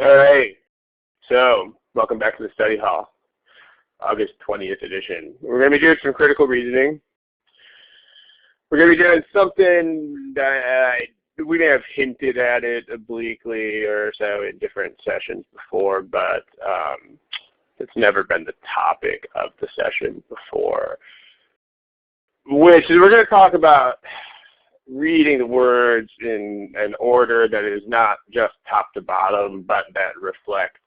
All right, so welcome back to the study hall, August 20th edition. We're going to be doing some critical reasoning. We're going to be doing something that we may have hinted at it obliquely or so in different sessions before, but it's never been the topic of the session before, which is we're going to talk about reading the words in an order that is not just top to bottom, but that reflects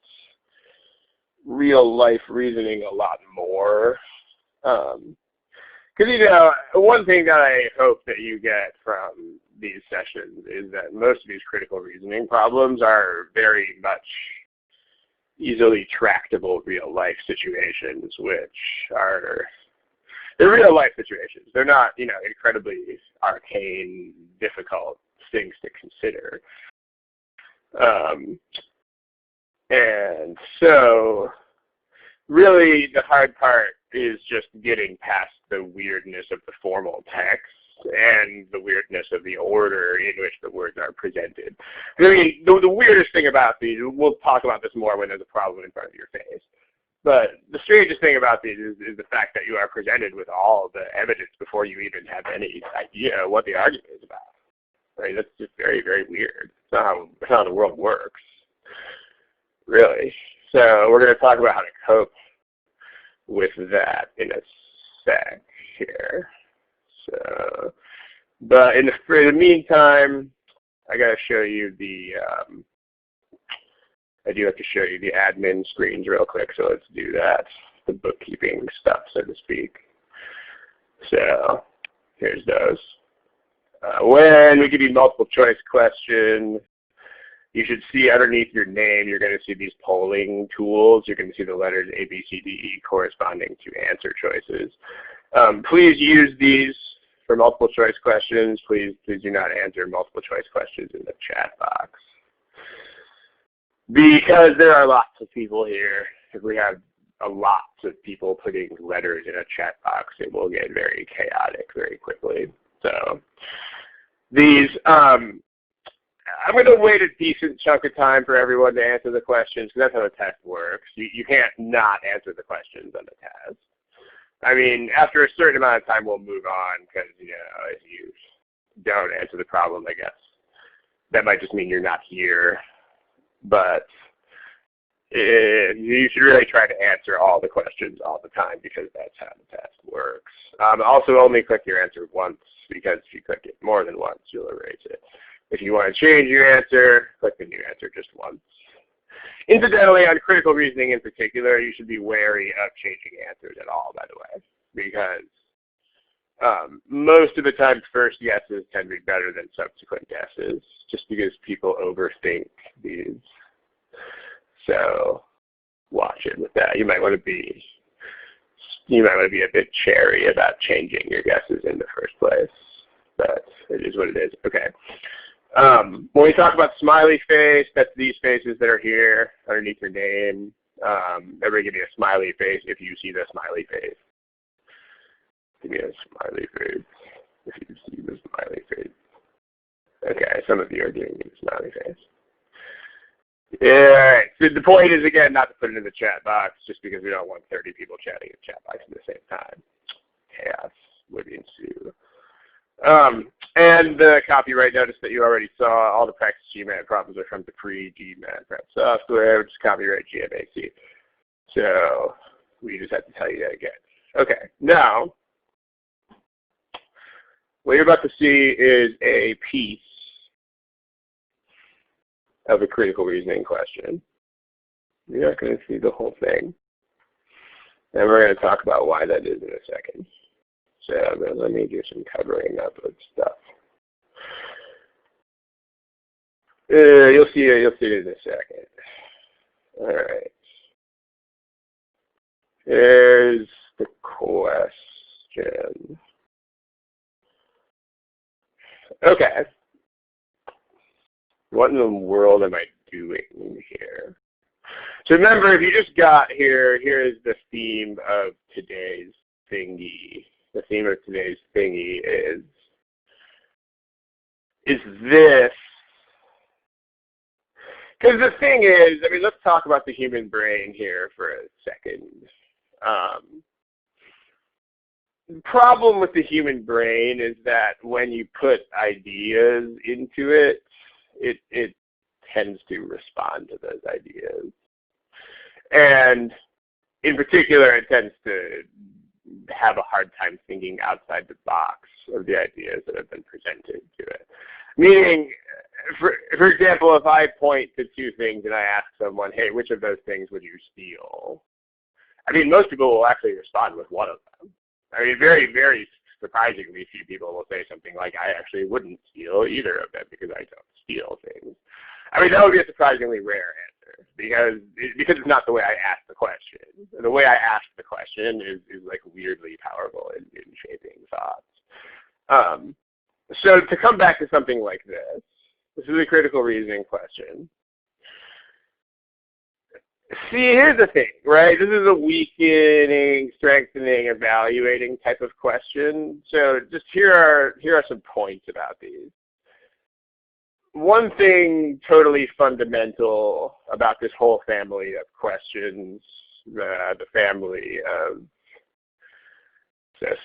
real life reasoning a lot more. Because, one thing that I hope that you get from these sessions is that most of these critical reasoning problems are very much easily tractable real life situations, which are they're real life situations. They're not, incredibly arcane, difficult things to consider. And so really the hard part is just getting past the weirdness of the formal text and the weirdness of the order in which the words are presented. I mean, the weirdest thing about these, we'll talk about this more when there's a problem in front of your face, but the strangest thing about these is the fact that you are presented with all the evidence before you even have any idea what the argument is about. Right? That's just very, very weird. It's not how the world works, really. So we're going to talk about how to cope with that in a sec here. So, but for the meantime, I got to show you I do have to show you the admin screens real quick, so let's do that. The bookkeeping stuff, so to speak. So here's those. When we give you multiple choice question, you should see underneath your name, you're going to see these polling tools. You're going to see the letters A, B, C, D, E corresponding to answer choices. Please use these for multiple choice questions. Please do not answer multiple choice questions in the chat box. Because there are lots of people here. If we have a lot of people putting letters in a chat box, it will get very chaotic very quickly. So these, I'm going to wait a decent chunk of time for everyone to answer the questions, because that's how the test works. You can't not answer the questions on the test. I mean, after a certain amount of time, we'll move on, because, if you don't answer the problem, I guess that might just mean you're not here. But you should really try to answer all the questions all the time, because that's how the test works. Also, only click your answer once, because if you click it more than once, you'll erase it. If you want to change your answer, click the new answer just once. Incidentally, on critical reasoning in particular, you should be wary of changing answers at all, by the way, because most of the time first guesses tend to be better than subsequent guesses, just because people overthink these. So watch it with that. You might want to be a bit chary about changing your guesses in the first place, but it is what it is. Okay. When we talk about smiley face, that's these faces that are here underneath your name. Everybody give me a smiley face if you see the smiley face. Give me a smiley face if you see the smiley face. Okay, some of you are giving me the smiley face. Yeah, so the point is, again, not to put it in the chat box, just because we don't want 30 people chatting in the chat box at the same time. Chaos would ensue. And the copyright notice that you already saw, all the practice GMAT problems are from the pre-GMAT prep software, which is copyright GMAC. So we just have to tell you that again. Okay, now what you're about to see is a piece of a critical reasoning question. You're not going to see the whole thing. And we're going to talk about why that is in a second. So let me do some covering up of stuff. You'll see it in a second. All right. Here's the question. Okay. What in the world am I doing here? So remember, if you just got here, here is the theme of today's thingy. The theme of today's thingy is this Because the thing is, I mean, let's talk about the human brain here for a second. The problem with the human brain is that when you put ideas into it, it tends to respond to those ideas. And in particular, it tends to have a hard time thinking outside the box of the ideas that have been presented to it. Meaning, for example, if I point to two things and I ask someone, hey, which of those things would you steal? I mean, most people will actually respond with one of them. I mean, very, very surprisingly few people will say something like, I actually wouldn't steal either of them because I don't steal things. I mean, that would be a surprisingly rare answer because it's not the way I ask the question. The way I ask the question is like weirdly powerful in shaping thoughts. So to come back to something like this is a critical reasoning question. See, here's the thing, right? This is a weakening, strengthening, evaluating type of question. So just here are some points about these. One thing totally fundamental about this whole family of questions, the family of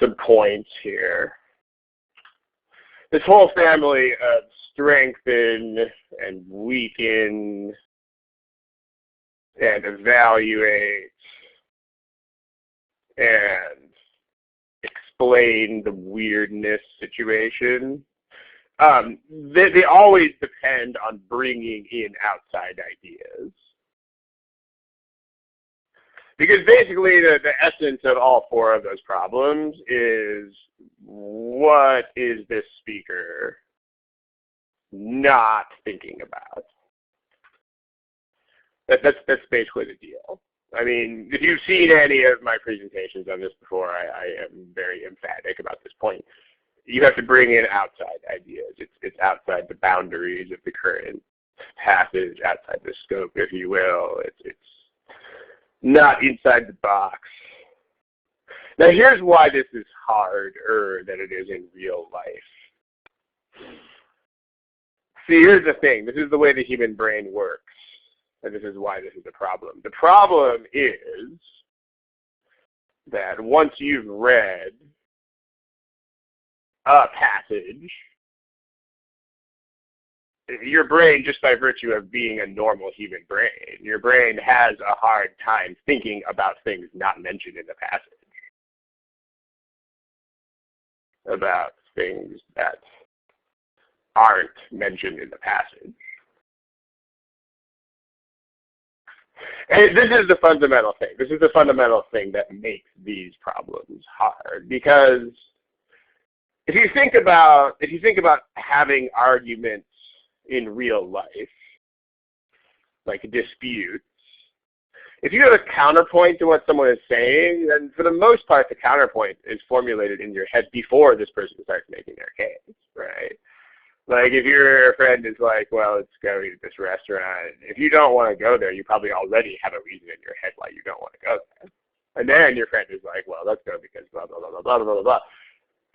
some points here. This whole family of strengthen and weaken and evaluate and explain the weirdness situation. They always depend on bringing in outside ideas. Because basically the essence of all four of those problems is, what is this speaker not thinking about? That's basically the deal. I mean, if you've seen any of my presentations on this before, I am very emphatic about this point. You have to bring in outside ideas. It's outside the boundaries of the current passage, outside the scope, if you will. It's not inside the box. Now here's why this is harder than it is in real life. See, here's the thing. This is the way the human brain works. And this is why this is a problem. The problem is that once you've read a passage, your brain, just by virtue of being a normal human brain, your brain has a hard time thinking about things not mentioned in the passage, about things that aren't mentioned in the passage. And this is the fundamental thing. This is the fundamental thing that makes these problems hard. Because if you think about having arguments in real life, like disputes, if you have a counterpoint to what someone is saying, then for the most part, the counterpoint is formulated in your head before this person starts making their case, right? Like if your friend is like, well, let's go eat at this restaurant. If you don't want to go there, you probably already have a reason in your head why you don't want to go there. And then your friend is like, well, let's go because blah, blah, blah, blah, blah, blah, blah, blah.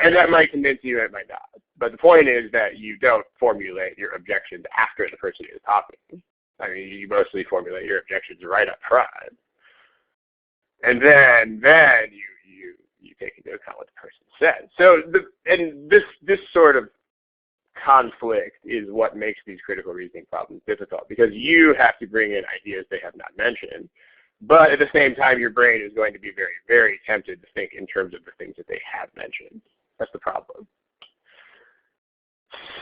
And that might convince you, it might not. But the point is that you don't formulate your objections after the person is talking. I mean, you mostly formulate your objections right up front. And then you take into account what the person said. So this sort of conflict is what makes these critical reasoning problems difficult, because you have to bring in ideas they have not mentioned, but at the same time your brain is going to be very, very tempted to think in terms of the things that they have mentioned. That's the problem.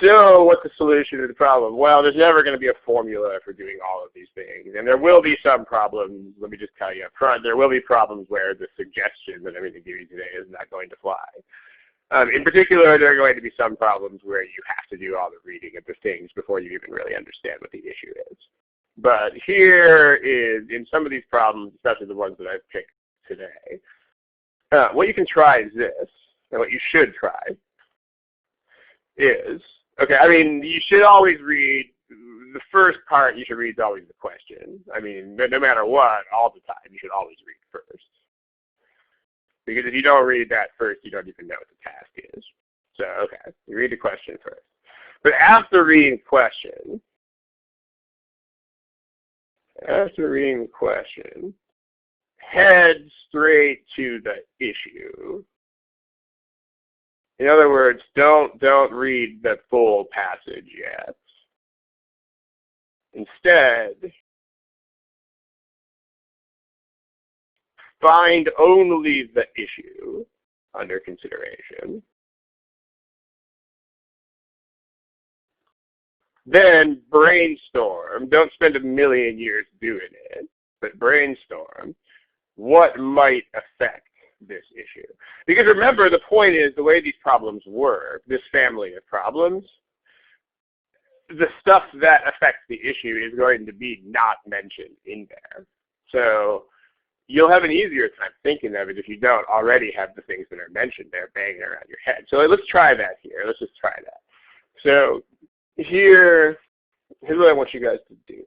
So what's the solution to the problem? Well, there's never going to be a formula for doing all of these things, and there will be some problems. Let me just tell you up front, there will be problems where the suggestion that I'm going to give you today is not going to fly. In particular, there are going to be some problems where you have to do all the reading of the things before you even really understand what the issue is. But here is, in some of these problems, especially the ones that I've picked today, what you can try is this, and what you should try is, okay, I mean, you should always read, the first part you should read is always the question. I mean, no matter what, all the time, you should always read first. Because if you don't read that first, you don't even know what the task is. So, okay, you read the question first. But after reading the question, after reading the question, head straight to the issue. In other words, don't read the full passage yet. Instead, find only the issue under consideration. Then brainstorm. Don't spend a million years doing it, but brainstorm what might affect this issue. Because remember, the point is the way these problems work, this family of problems, the stuff that affects the issue is going to be not mentioned in there. So you'll have an easier time thinking of it if you don't already have the things that are mentioned there banging around your head. So let's try that here. Let's just try that. So here's what I want you guys to do.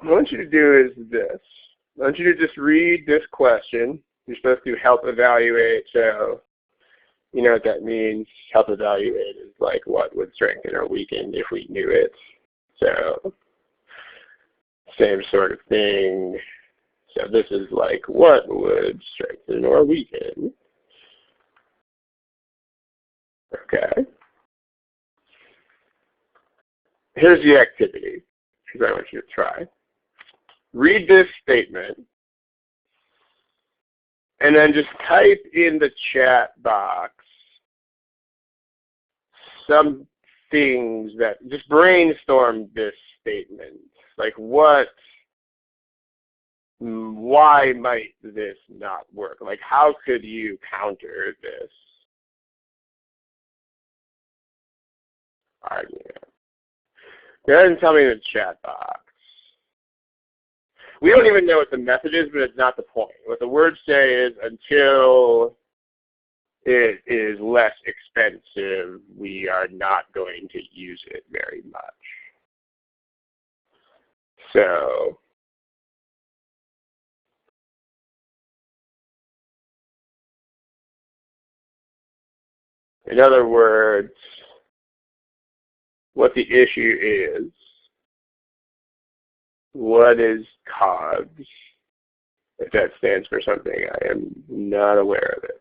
What I want you to do is this. I want you to just read this question. You're supposed to help evaluate. So you know what that means. Help evaluate is like what would strengthen or weaken if we knew it. So same sort of thing. So this is like what would strengthen or weaken. Okay. Here's the activity. Here's what I want you to try. Read this statement and then just type in the chat box some things that, just brainstorm this statement. Like why might this not work? Like how could you counter this argument? Go ahead and tell me in the chat box. We don't even know what the method is, but it's not the point. What the words say is until it is less expensive, we are not going to use it very much. So in other words, what the issue is, what is COGS? If that stands for something, I am not aware of it.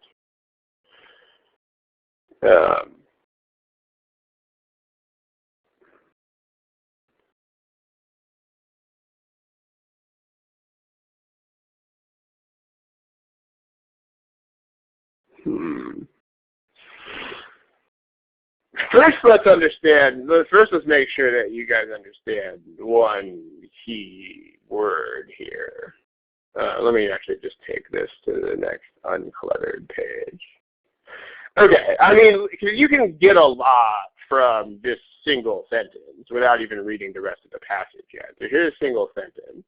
First, let's make sure that you guys understand one key word here. Let me actually just take this to the next uncluttered page. Okay, I mean, you can get a lot from this single sentence without even reading the rest of the passage yet. So here's a single sentence.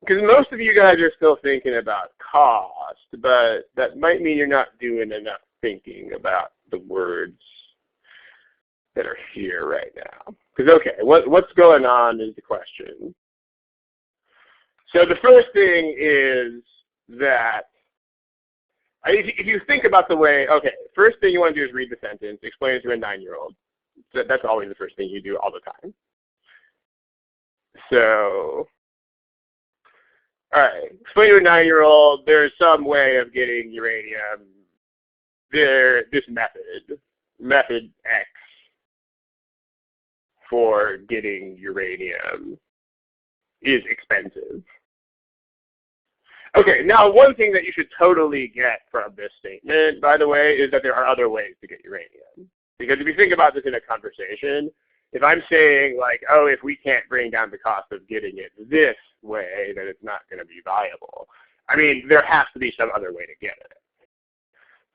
Because most of you guys are still thinking about cost, but that might mean you're not doing enough thinking about the words that are here right now. Because, okay, what's going on is the question. So the first thing is that, if you think about the way, okay, first thing you want to do is read the sentence, explain it to a 9-year-old. That's always the first thing you do all the time. So, all right, explain to a 9-year-old there's some way of getting uranium. This method X for getting uranium is expensive. Okay, now one thing that you should totally get from this statement, by the way, is that there are other ways to get uranium. Because if you think about this in a conversation, if I'm saying like, oh, if we can't bring down the cost of getting it this way, then it's not going to be viable. I mean, there has to be some other way to get it.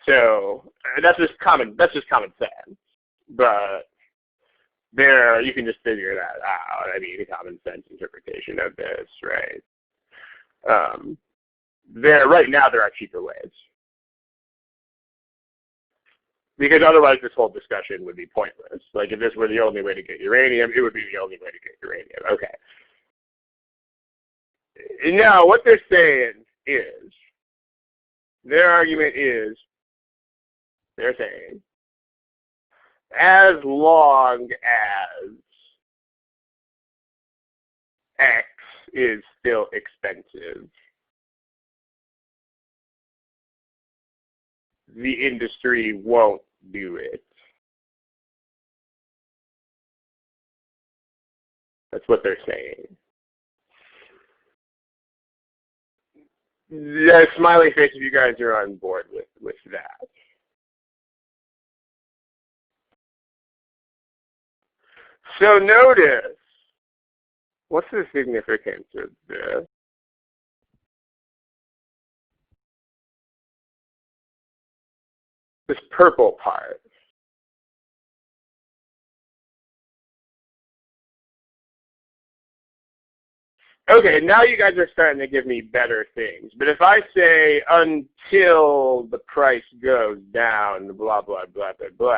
So that's just common sense. But there, you can just figure that out. I mean, a common sense interpretation of this, right? Right now there are cheaper ways. Because otherwise this whole discussion would be pointless. Like if this were the only way to get uranium, it would be the only way to get uranium. Okay. Now what they're saying is, their argument is, they're saying as long as X is still expensive, the industry won't do it. That's what they're saying. The smiley face if you guys are on board with that. So notice, what's the significance of this? This purple part. Okay, now you guys are starting to give me better things. But if I say until the price goes down, blah, blah, blah, blah, blah,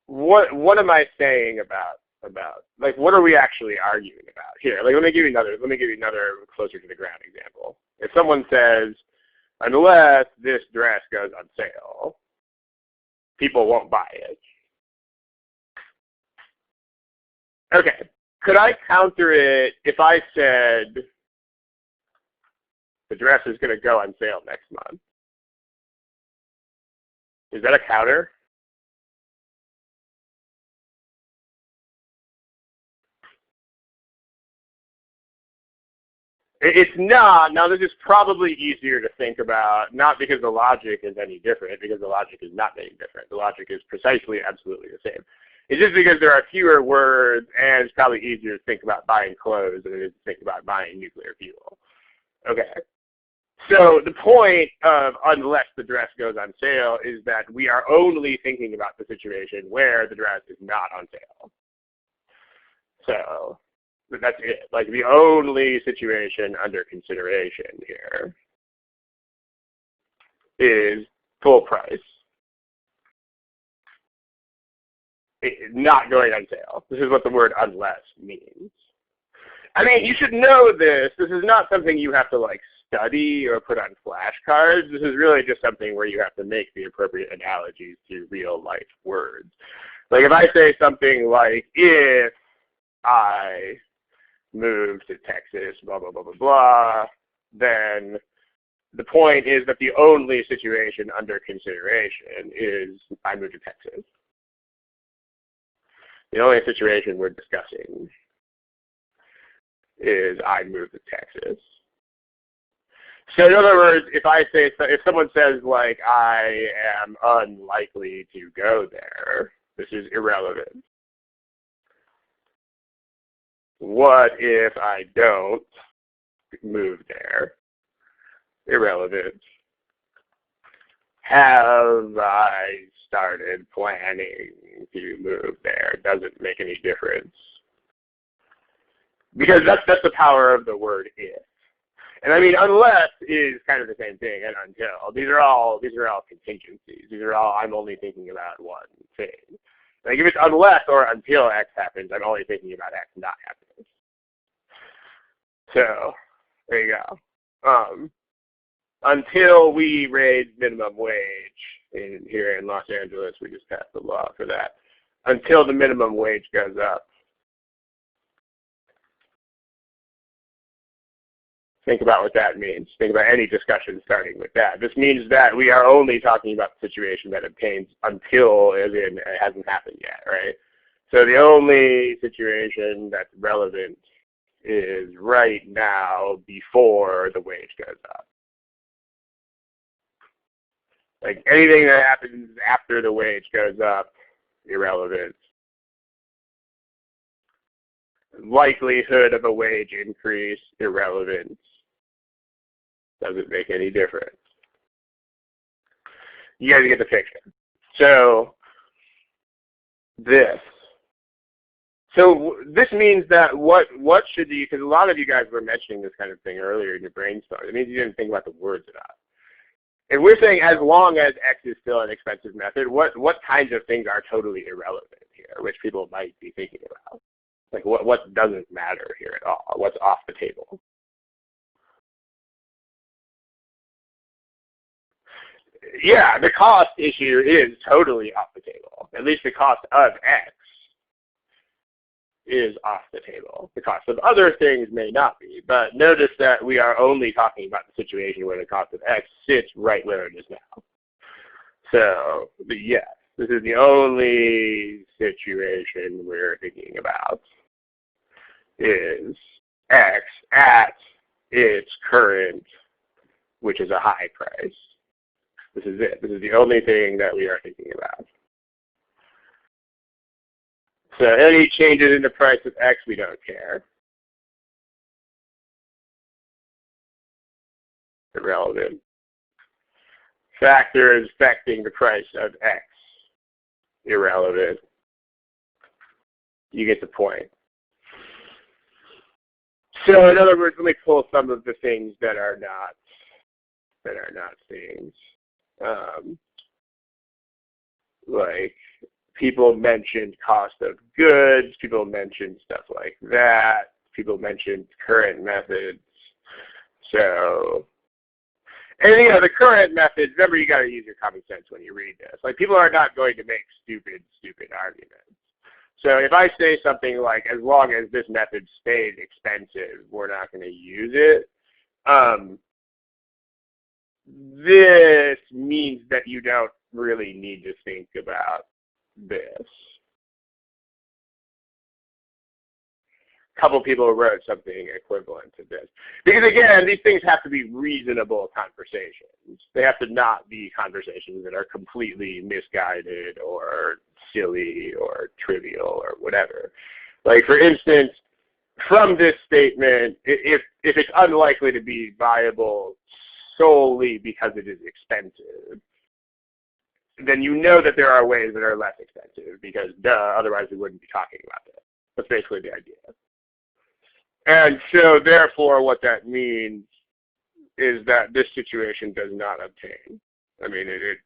what am I saying about like what are we actually arguing about here? Like let me give you another closer to the ground example. If someone says, unless this dress goes on sale, people won't buy it. Okay. Could I counter it if I said the dress is going to go on sale next month? Is that a counter? It's not. Now, this is probably easier to think about, not because the logic is any different, because the logic is not any different. The logic is precisely, absolutely the same. It's just because there are fewer words, and it's probably easier to think about buying clothes than it is to think about buying nuclear fuel. Okay. So the point of unless the dress goes on sale is that we are only thinking about the situation where the dress is not on sale. So that's it. Like the only situation under consideration here is full price. Not going on sale. This is what the word unless means. I mean, you should know this. This is not something you have to like study or put on flashcards. This is really just something where you have to make the appropriate analogies to real life words. Like if I say something like, if I move to Texas, blah, blah, blah, blah, blah, then the point is that the only situation under consideration is I move to Texas. The only situation we're discussing is I move to Texas. So in other words, if someone says like I am unlikely to go there, this is irrelevant. What if I don't move there? Irrelevant. Have I started planning to move there? Doesn't make any difference. Because that's the power of the word if. And I mean, unless is kind of the same thing, and until. These are all contingencies. These are all, I'm only thinking about one thing. Like if it's unless or until X happens, I'm only thinking about X not happening. So, there you go. Until we raise minimum wage here in Los Angeles, we just passed the law for that. Until the minimum wage goes up. Think about what that means. Think about any discussion starting with that. This means that we are only talking about the situation that obtains until, as in it hasn't happened yet, right? So the only situation that's relevant is right now before the wage goes up. Like anything that happens after the wage goes up, irrelevant. Likelihood of a wage increase, irrelevant. Doesn't make any difference. You guys get the picture. So this. So this means that what should you, because a lot of you guys were mentioning this kind of thing earlier in your brainstorm. It means you didn't think about the words enough. If we're saying as long as X is still an expensive method, what kinds of things are totally irrelevant here, which people might be thinking about? Like what doesn't matter here at all? What's off the table? Yeah, the cost issue is totally off the table. at least the cost of X is off the table. The cost of other things may not be, but notice that we are only talking about the situation where the cost of X sits right where it is now. So, yes, this is the only situation we're thinking about, is X at its current, which is a high price. This is it. This is the only thing that we are thinking about. So any changes in the price of X, we don't care. Irrelevant. Factors affecting the price of X. Irrelevant. You get the point. So in other words, let me pull some of the things that are not things. Like people mentioned cost of goods, people mentioned stuff like that, people mentioned current methods. So, and the current methods, remember you gotta use your common sense when you read this. Like people are not going to make stupid arguments. So if I say something like, as long as this method stays expensive, we're not going to use it, this means that you don't really need to think about this. A couple people wrote something equivalent to this. Because again, these things have to be reasonable conversations. They have to not be conversations that are completely misguided or silly or trivial or whatever. Like for instance, from this statement, if it's unlikely to be viable solely because it is expensive, then you know that there are ways that are less expensive because otherwise we wouldn't be talking about it. That's basically the idea. And so therefore what that means is that this situation does not obtain. I mean, it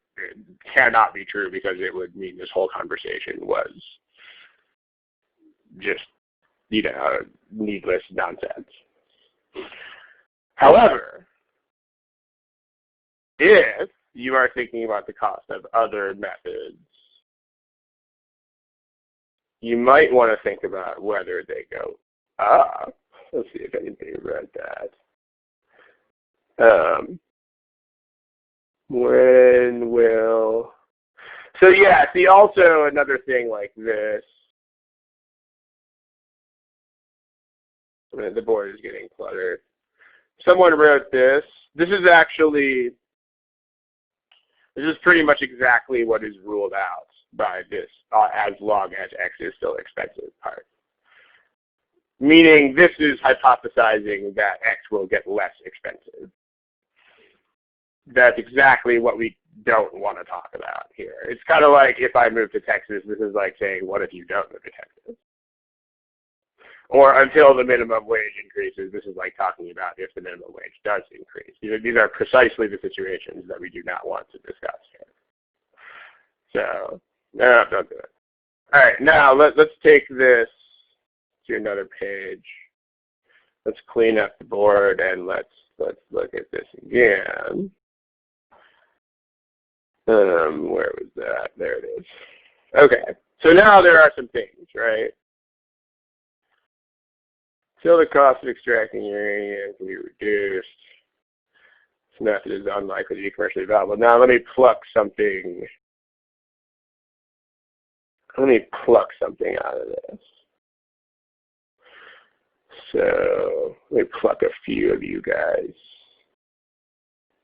cannot be true because it would mean this whole conversation was just, needless nonsense. However, if you are thinking about the cost of other methods, you might want to think about whether they go up. Let's see if anybody read that. When will... So yeah, see also another thing like this. The board is getting cluttered. Someone wrote this. This is pretty much exactly what is ruled out by this as long as X is still expensive part. Meaning this is hypothesizing that X will get less expensive. That's exactly what we don't want to talk about here. It's kind of like if I move to Texas, this is like saying, what if you don't move to Texas? Or until the minimum wage increases, this is like talking about if the minimum wage does increase. These are precisely the situations that we do not want to discuss here. So, no, don't do it. All right, now let's take this to another page. Let's clean up the board and let's look at this again. Where was that? There it is. Okay, so now there are some things, right? Still the cost of extracting uranium can be reduced. This method is unlikely to be commercially valuable. Now let me pluck something. Let me pluck something out of this. So let me pluck a few of you guys'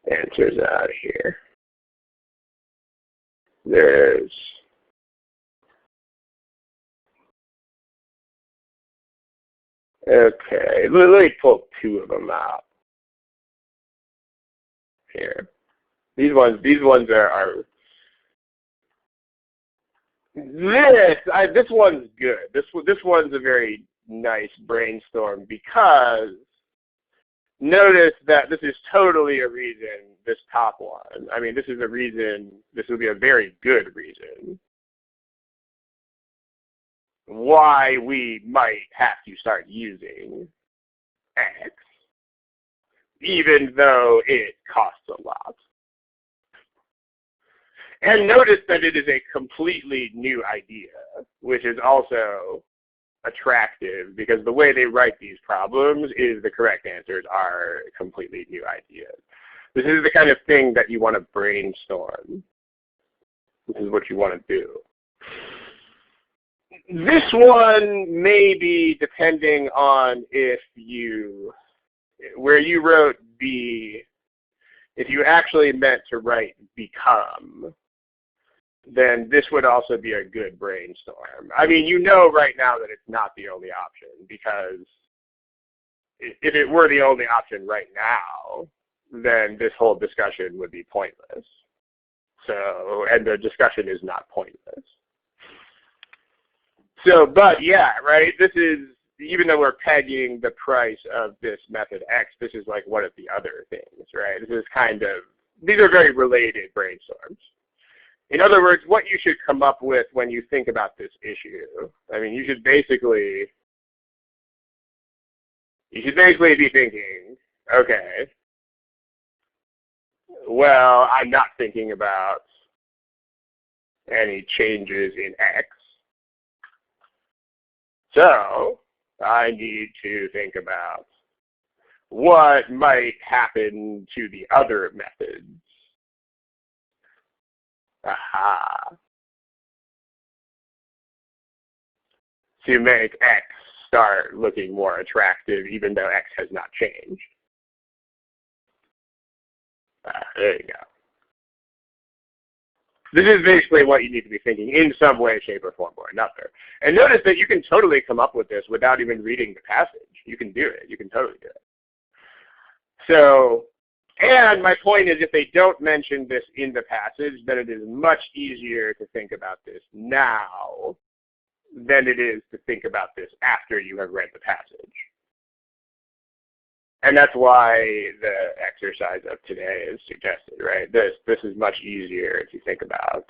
answers out of here. There's okay. Let me pull two of them out here. These ones are this one's good. This one's a very nice brainstorm because notice that this is totally a reason, this top one. I mean, this is a reason, this would be a very good reason why we might have to start using X, even though it costs a lot. And notice that it is a completely new idea, which is also attractive because the way they write these problems is the correct answers are completely new ideas. This is the kind of thing that you want to brainstorm. This is what you want to do. This one may be depending on if you, where you wrote be, if you actually meant to write become, then this would also be a good brainstorm. I mean, you know right now that it's not the only option, because if it were the only option right now, then this whole discussion would be pointless. So, and the discussion is not pointless. So, but yeah, right, this is, even though we're pegging the price of this method X, this is like one of the other things, right? This is kind of, these are very related brainstorms. In other words, what you should come up with when you think about this issue, I mean, you should basically be thinking, okay, well, I'm not thinking about any changes in X. So I need to think about what might happen to the other methods. Aha. To make X start looking more attractive even though X has not changed. There you go. This is basically what you need to be thinking in some way, shape, or form or another. And notice that you can totally come up with this without even reading the passage. You can do it. You can totally do it. So, and my point is, if they don't mention this in the passage, then it is much easier to think about this now than it is to think about this after you have read the passage. And that's why the exercise of today is suggested, right? This is much easier to think about.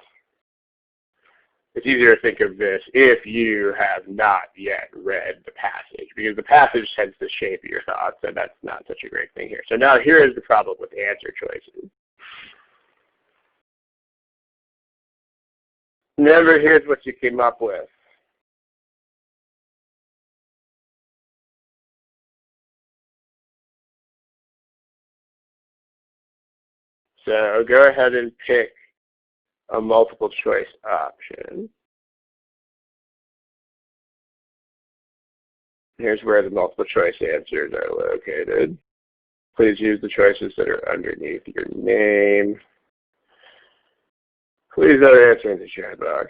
It's easier to think of this if you have not yet read the passage, because the passage tends to shape your thoughts, and that's not such a great thing here. So now here is the problem with answer choices. Remember, here's what you came up with. So go ahead and pick a multiple choice option. Here's where the multiple choice answers are located. Please use the choices that are underneath your name. Please don't answer in the chat box.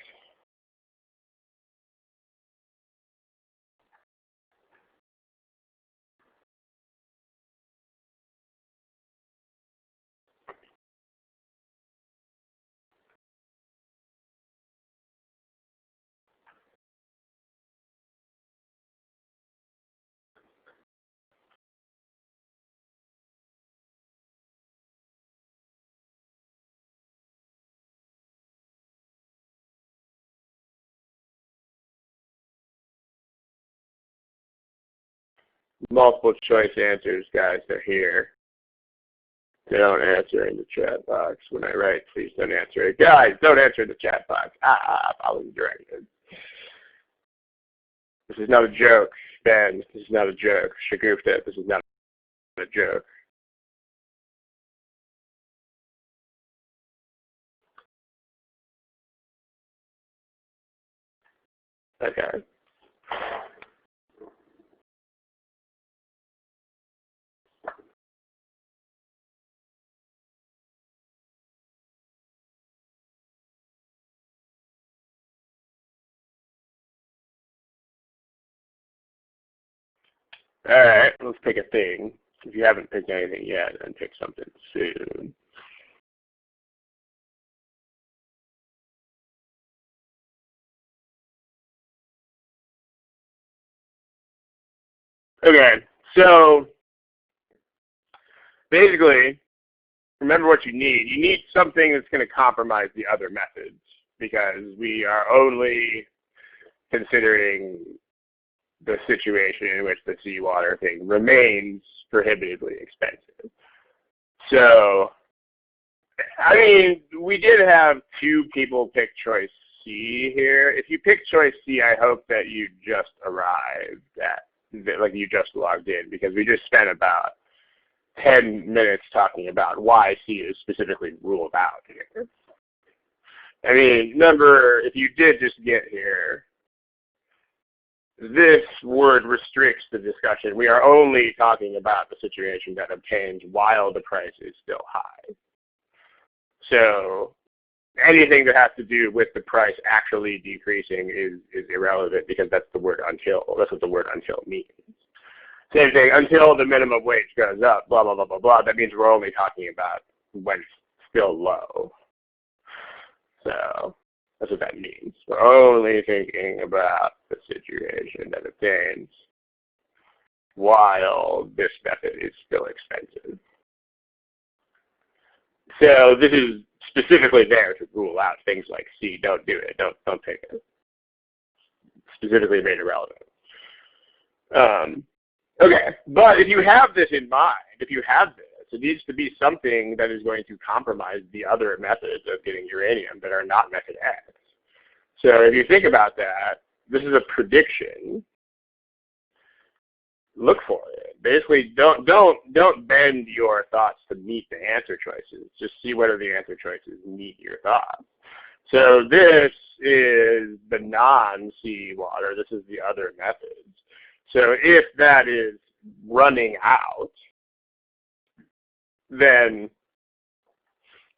Multiple choice answers, guys, they're here. They don't answer in the chat box. When I write, please don't answer it. Guys, don't answer in the chat box. Follow the directions. This is not a joke, Ben. This is not a joke. Shagufta, this is not a joke. Okay. All right, let's pick a thing. If you haven't picked anything yet, then pick something soon. Okay, so basically, remember what you need. You need something that's going to compromise the other methods, because we are only considering the situation in which the seawater thing remains prohibitively expensive. So I mean, we did have 2 people pick choice C here. If you pick choice C, I hope that you just arrived at, like you just logged in, because we just spent about 10 minutes talking about why C is specifically ruled out here. I mean, remember, if you did just get here, this word restricts the discussion. We are only talking about the situation that obtains while the price is still high. So anything that has to do with the price actually decreasing is irrelevant, because that's the word until. That's what the word until means. Same thing, until the minimum wage goes up, blah, blah, blah, blah, blah. That means we're only talking about when it's still low. So that's what that means. We're only thinking about the situation that obtains while this method is still expensive. So this is specifically there to rule out things like C. Don't do it. Don't pick it. Specifically made irrelevant. Okay, but if you have this in mind, if you have this, it needs to be something that is going to compromise the other methods of getting uranium that are not method X. So if you think about that, this is a prediction. Look for it. Basically, don't bend your thoughts to meet the answer choices. Just see whether the answer choices meet your thoughts. So this is the non-C water. This is the other methods. So if that is running out, then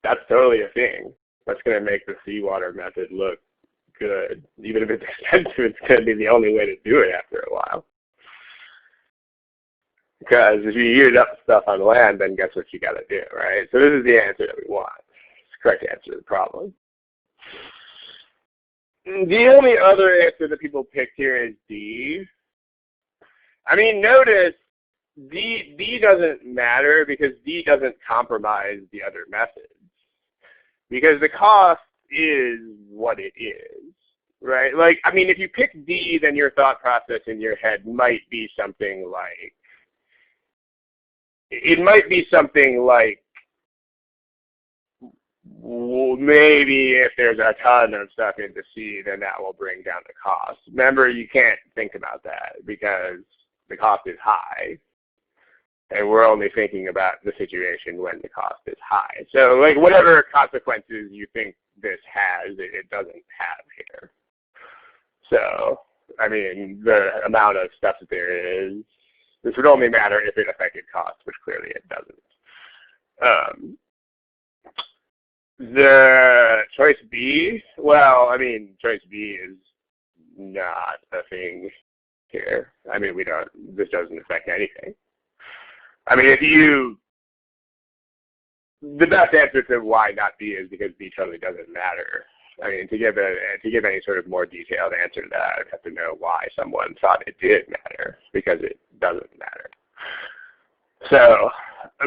that's totally a thing. That's going to make the seawater method look good. Even if it's expensive, it's going to be the only way to do it after a while. Because if you use up stuff on land, then guess what you got to do, right? So this is the answer that we want. It's the correct answer to the problem. The only other answer that people picked here is D. I mean, notice D doesn't matter because D doesn't compromise the other methods. Because the cost is what it is, right? Like, I mean, if you pick D, then your thought process in your head might be something like, well, maybe if there's a ton of stuff into C, then that will bring down the cost. Remember, you can't think about that because the cost is high. And we're only thinking about the situation when the cost is high. So, like, whatever consequences you think this has, it doesn't have here. So, I mean, the amount of stuff that there is, this would only matter if it affected cost, which clearly it doesn't. The choice B, well, I mean, choice B is not a thing here. I mean, this doesn't affect anything. I mean, the best answer to why not B is because B totally doesn't matter. I mean, to give any sort of more detailed answer to that, I'd have to know why someone thought it did matter, because it doesn't matter. So,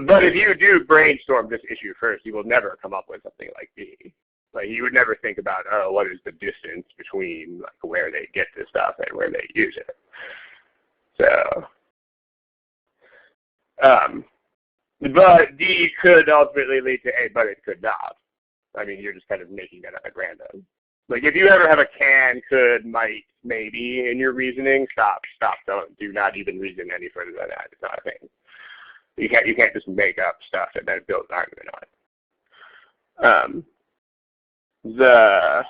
but if you do brainstorm this issue first, you will never come up with something like B. Like, you would never think about, oh, what is the distance between like where they get this stuff and where they use it. So, but D could ultimately lead to A, but it could not. I mean, you're just kind of making that up at random. Like, if you ever have a can, could, might, maybe in your reasoning, stop, do not even reason any further than that. It's not a thing. You can't just make up stuff and then build an argument on it.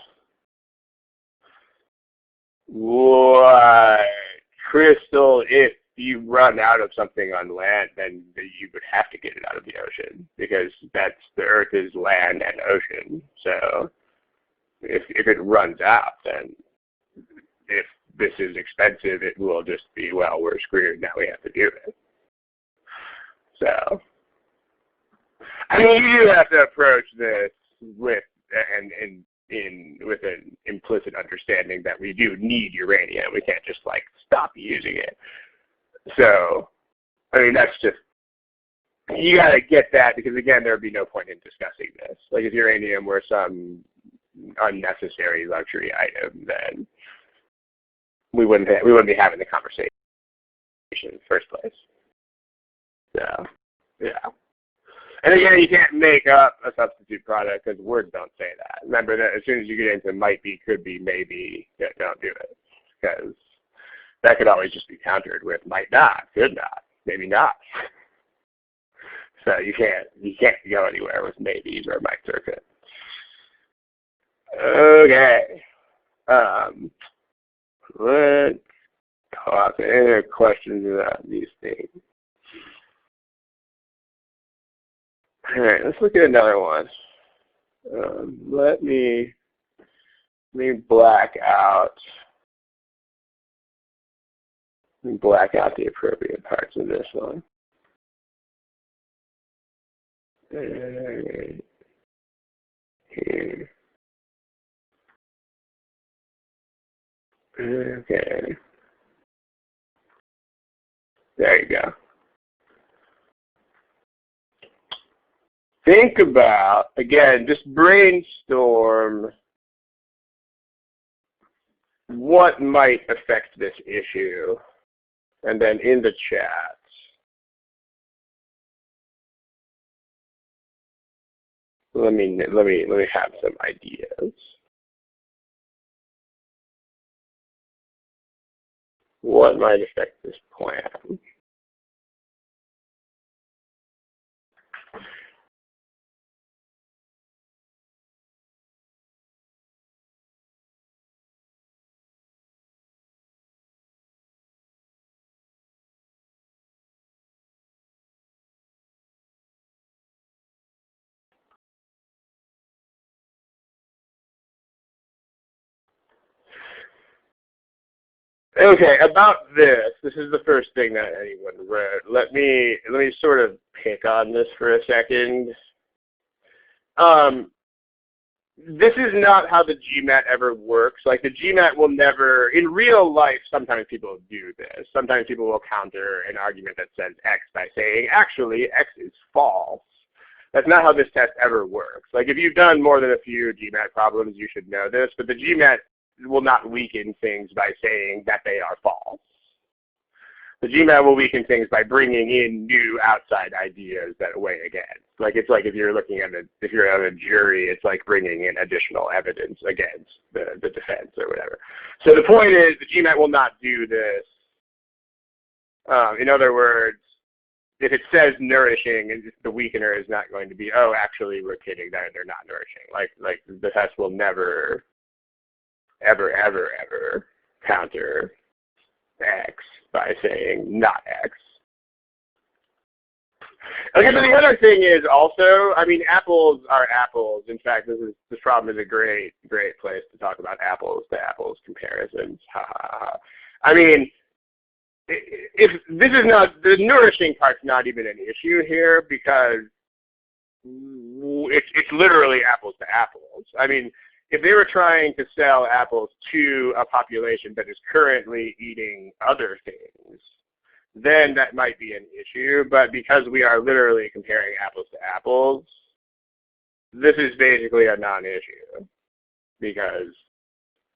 Crystal, if you run out of something on land, then you would have to get it out of the ocean, because the Earth is land and ocean. So if it runs out, then if this is expensive, it will just be, well, we're screwed, now we have to do it. So, I mean, you do have to approach this with an implicit understanding that we do need uranium. We can't just like stop using it. So, I mean, that's just, you gotta get that, because again, there would be no point in discussing this. Like, if uranium were some unnecessary luxury item, then we wouldn't be having the conversation in the first place. So, yeah. And again, you can't make up a substitute product because words don't say that. Remember that as soon as you get into might be, could be, maybe, don't do it. Because that could always just be countered with might not, could not, maybe not. So you can't go anywhere with maybes or might or could. Okay. Let's talk. Any other questions about these things? All right, let's look at another one. Let me black out. Black out the appropriate parts of this one. Right here. Okay. There you go. Think about, again, just brainstorm what might affect this issue, and then in the chat, let me have some ideas. What might affect this plan? Okay, about this is the first thing that anyone wrote. Let me sort of pick on this for a second. This is not how the GMAT ever works. Like the GMAT will never, in real life, sometimes people do this. Sometimes people will counter an argument that says X by saying, actually, X is false. That's not how this test ever works. Like if you've done more than a few GMAT problems, you should know this, but the GMAT will not weaken things by saying that they are false. The GMAT will weaken things by bringing in new outside ideas that weigh against. Like it's like if you're looking at if you're on a jury, it's like bringing in additional evidence against the defense or whatever. So the point is, the GMAT will not do this. In other words, if it says nourishing, and the weakener is not going to be, oh, actually we're kidding, they're not nourishing. Like the test will never, ever, ever, ever counter X by saying not X. Okay, but the other thing is also, I mean, apples are apples. In fact, this problem is a great place to talk about apples to apples comparisons. Ha ha ha. I mean, if this is not, the nourishing part's not even an issue here because it's literally apples to apples. I mean, if they were trying to sell apples to a population that is currently eating other things, then that might be an issue. But because we are literally comparing apples to apples, this is basically a non-issue because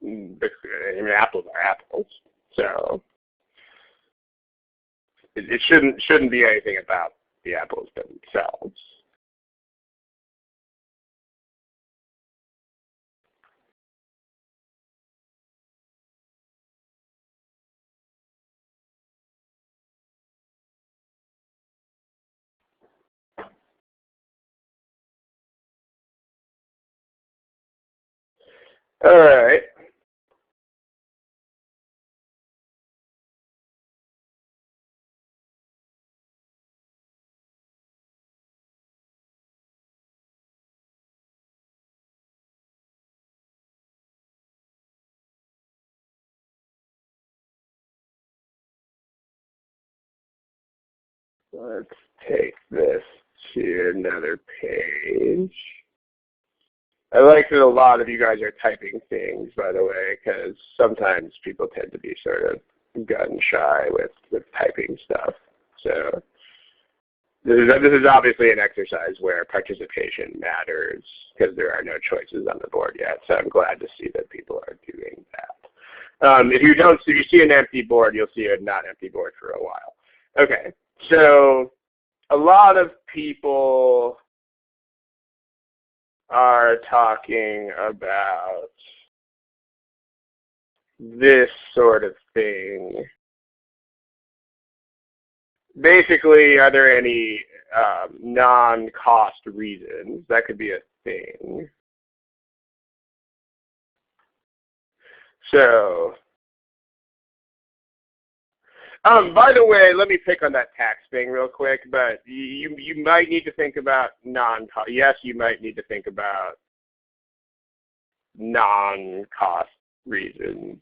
apples are apples. So it shouldn't be anything about the apples themselves. All right. Let's take this to another page. I like that a lot of you guys are typing things, by the way, because sometimes people tend to be sort of gun shy with typing stuff. So this is obviously an exercise where participation matters because there are no choices on the board yet. So I'm glad to see that people are doing that. If you see an empty board, you'll see a not empty board for a while. Okay, so a lot of people are talking about this sort of thing. Basically, are there any non-cost reasons? That could be a thing. So, by the way, let me pick on that tax thing real quick, but you might need to think about yes, you might need to think about non-cost reasons.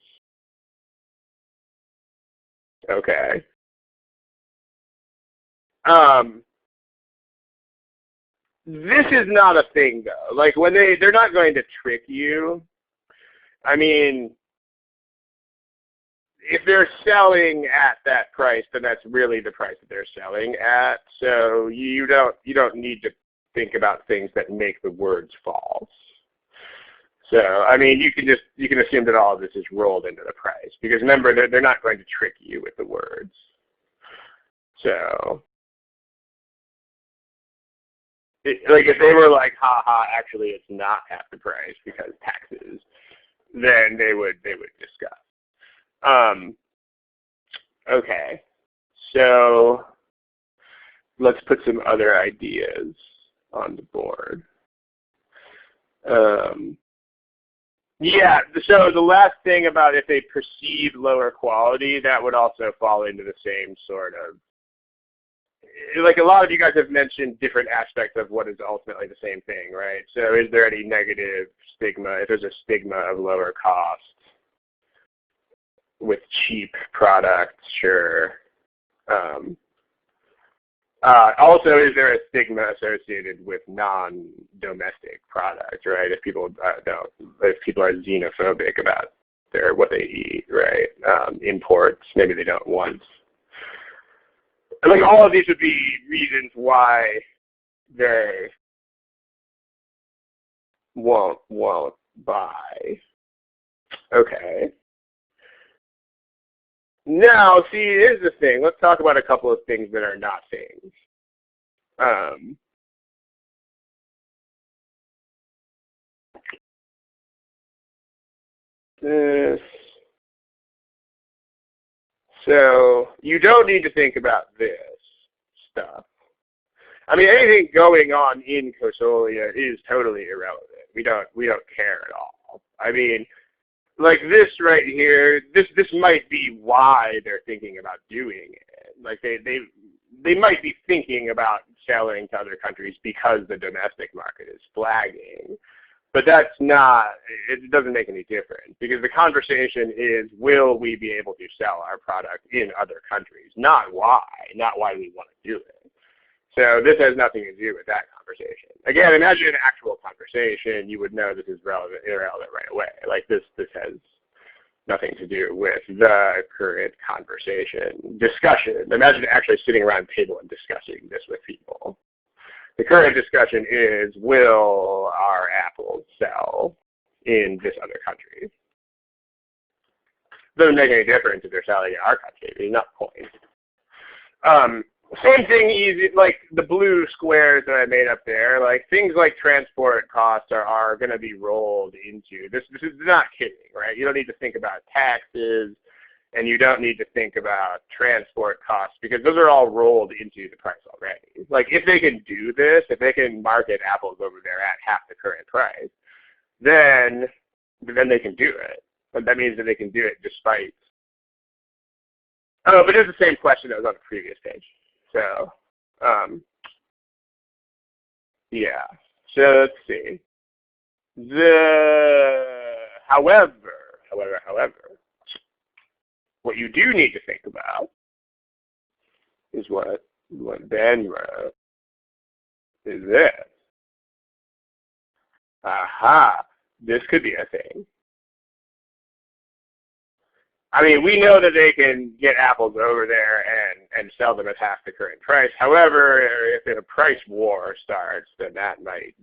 Okay. This is not a thing though. Like when they're not going to trick you. I mean, if they're selling at that price, then that's really the price that they're selling at. So you don't need to think about things that make the words false. So I mean, you can assume that all of this is rolled into the price because remember they're not going to trick you with the words. So like if they were like, haha, actually it's not half the price because taxes, then they would discuss. Okay, so let's put some other ideas on the board. Yeah, so the last thing about if they perceive lower quality, that would also fall into the same sort of, like a lot of you guys have mentioned different aspects of what is ultimately the same thing, right? So is there any negative stigma, if there's a stigma of lower cost with cheap products, sure. Also, is there a stigma associated with non-domestic products, right? If people if people are xenophobic about what they eat, right? Imports, maybe they don't want. Like all of these would be reasons why they won't buy. Okay. Now, see, here's the thing. Let's talk about a couple of things that are not things. So you don't need to think about this stuff. I mean, anything going on in Kosolia is totally irrelevant. We don't care at all. I mean, like this right here, this might be why they're thinking about doing it. Like they might be thinking about selling to other countries because the domestic market is flagging. But that's not, it doesn't make any difference because the conversation is, will we be able to sell our product in other countries? Not why we want to do it. So this has nothing to do with that conversation. Again, imagine an actual conversation, you would know this is irrelevant right away. Like this has nothing to do with the current discussion. Imagine actually sitting around a table and discussing this with people. The current discussion is, will our apples sell in this other country? Doesn't make any difference if they're selling in our country. There's no point. Same thing, easy, like the blue squares that I made up there, like things like transport costs are going to be rolled into. This is not kidding, right? You don't need to think about taxes, and you don't need to think about transport costs because those are all rolled into the price already. Like if they can do this, if they can market apples over there at half the current price, then they can do it. But that means that they can do it despite. Oh, but it's the same question that was on the previous page. So, yeah. So let's see. However, what you do need to think about is what Ben wrote. Is this? Aha! This could be a thing. I mean, we know that they can get apples over there and sell them at half the current price. However, if a price war starts, then that might,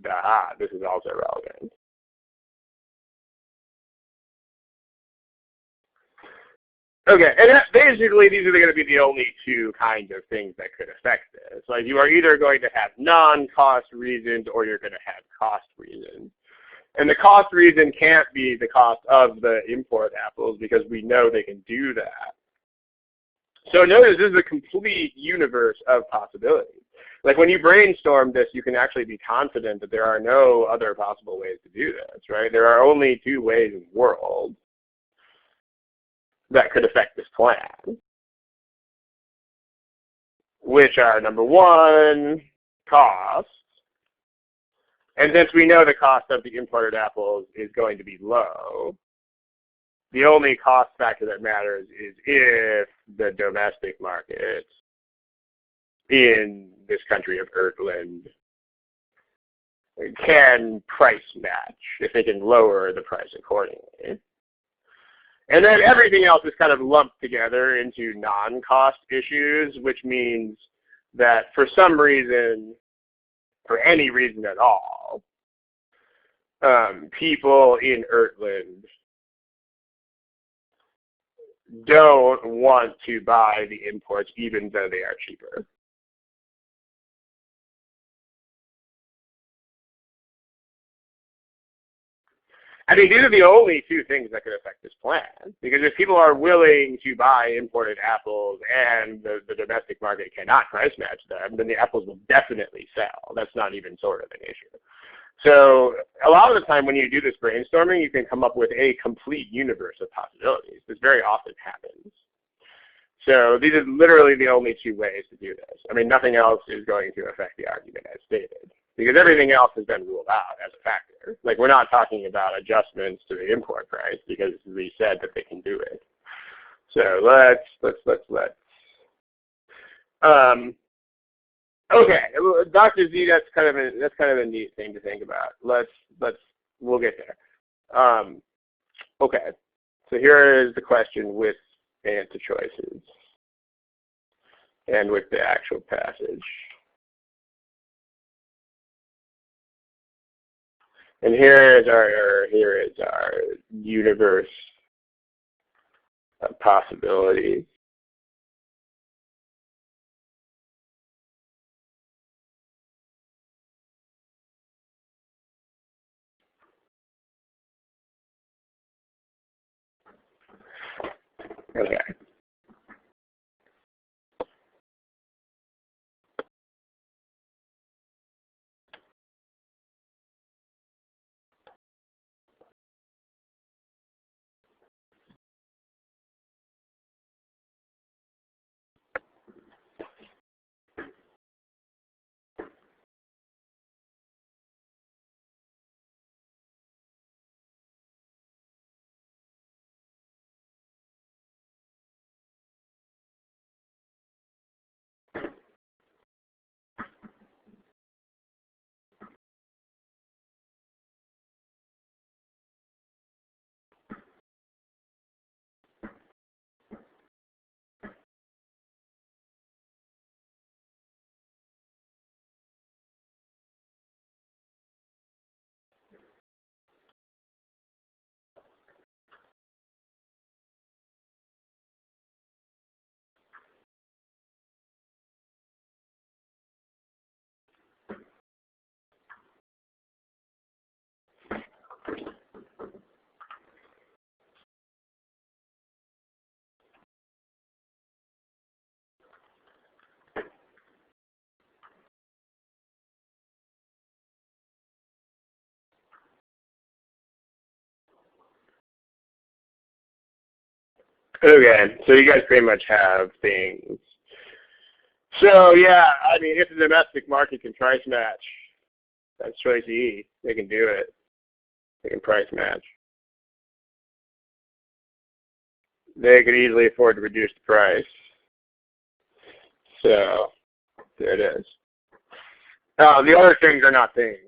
this is also relevant. Okay, and basically these are going to be the only two kinds of things that could affect this. Like you are either going to have non-cost reasons or you're going to have cost reasons. And the cost reason can't be the cost of the import apples because we know they can do that. So notice this is a complete universe of possibilities. Like when you brainstorm this, you can actually be confident that there are no other possible ways to do this, right? There are only two ways in the world that could affect this plan, which are number one, cost. And since we know the cost of the imported apples is going to be low, the only cost factor that matters is if the domestic market in this country of Ertland can price match, if they can lower the price accordingly. And then everything else is kind of lumped together into non-cost issues, which means that for some reason, for any reason at all, people in Ertland don't want to buy the imports even though they are cheaper. I mean, these are the only two things that could affect this plan. Because if people are willing to buy imported apples and the domestic market cannot price match them, then the apples will definitely sell. That's not even sort of an issue. So a lot of the time when you do this brainstorming, you can come up with a complete universe of possibilities. This very often happens. So these are literally the only two ways to do this. I mean, nothing else is going to affect the argument as stated, because everything else has been ruled out as a factor. Like, we're not talking about adjustments to the import price because we said that they can do it. So let's. Okay, Dr. Z, that's kind of a neat thing to think about. We'll get there. Okay, so here is the question with answer choices and with the actual passage. And here is our universe of possibilities. Okay. Okay, so you guys pretty much have things. So yeah, I mean, if the domestic market can price match, that's choice E. They can do it. They can price match. They could easily afford to reduce the price. So there it is. The other things are not things.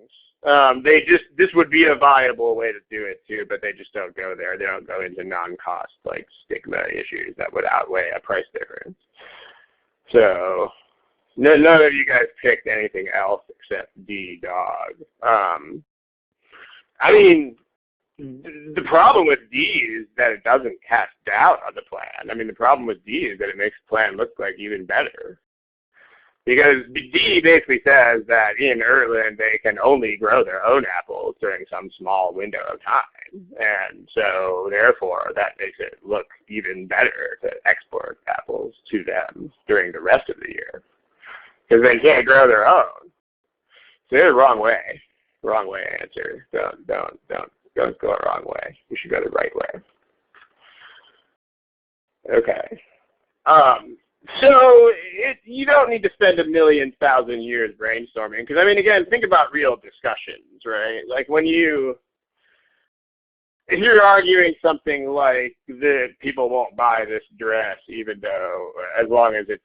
This would be a viable way to do it too, but they just don't go there. They don't go into non-cost like stigma issues that would outweigh a price difference. So none of you guys picked anything else except D, dog. I mean, The problem with D is that it doesn't cast doubt on the plan. I mean, the problem with D is that it makes the plan look like even better. Because D basically says that in Ertland they can only grow their own apples during some small window of time. And so therefore that makes it look even better to export apples to them during the rest of the year. Because they can't grow their own. So they're the wrong way. Wrong way answer. Don't go the wrong way. You should go the right way. Okay. So you don't need to spend 1,000,000 years brainstorming. Because, I mean, again, think about real discussions, right? Like if you're arguing something like that people won't buy this dress even though, as long as it's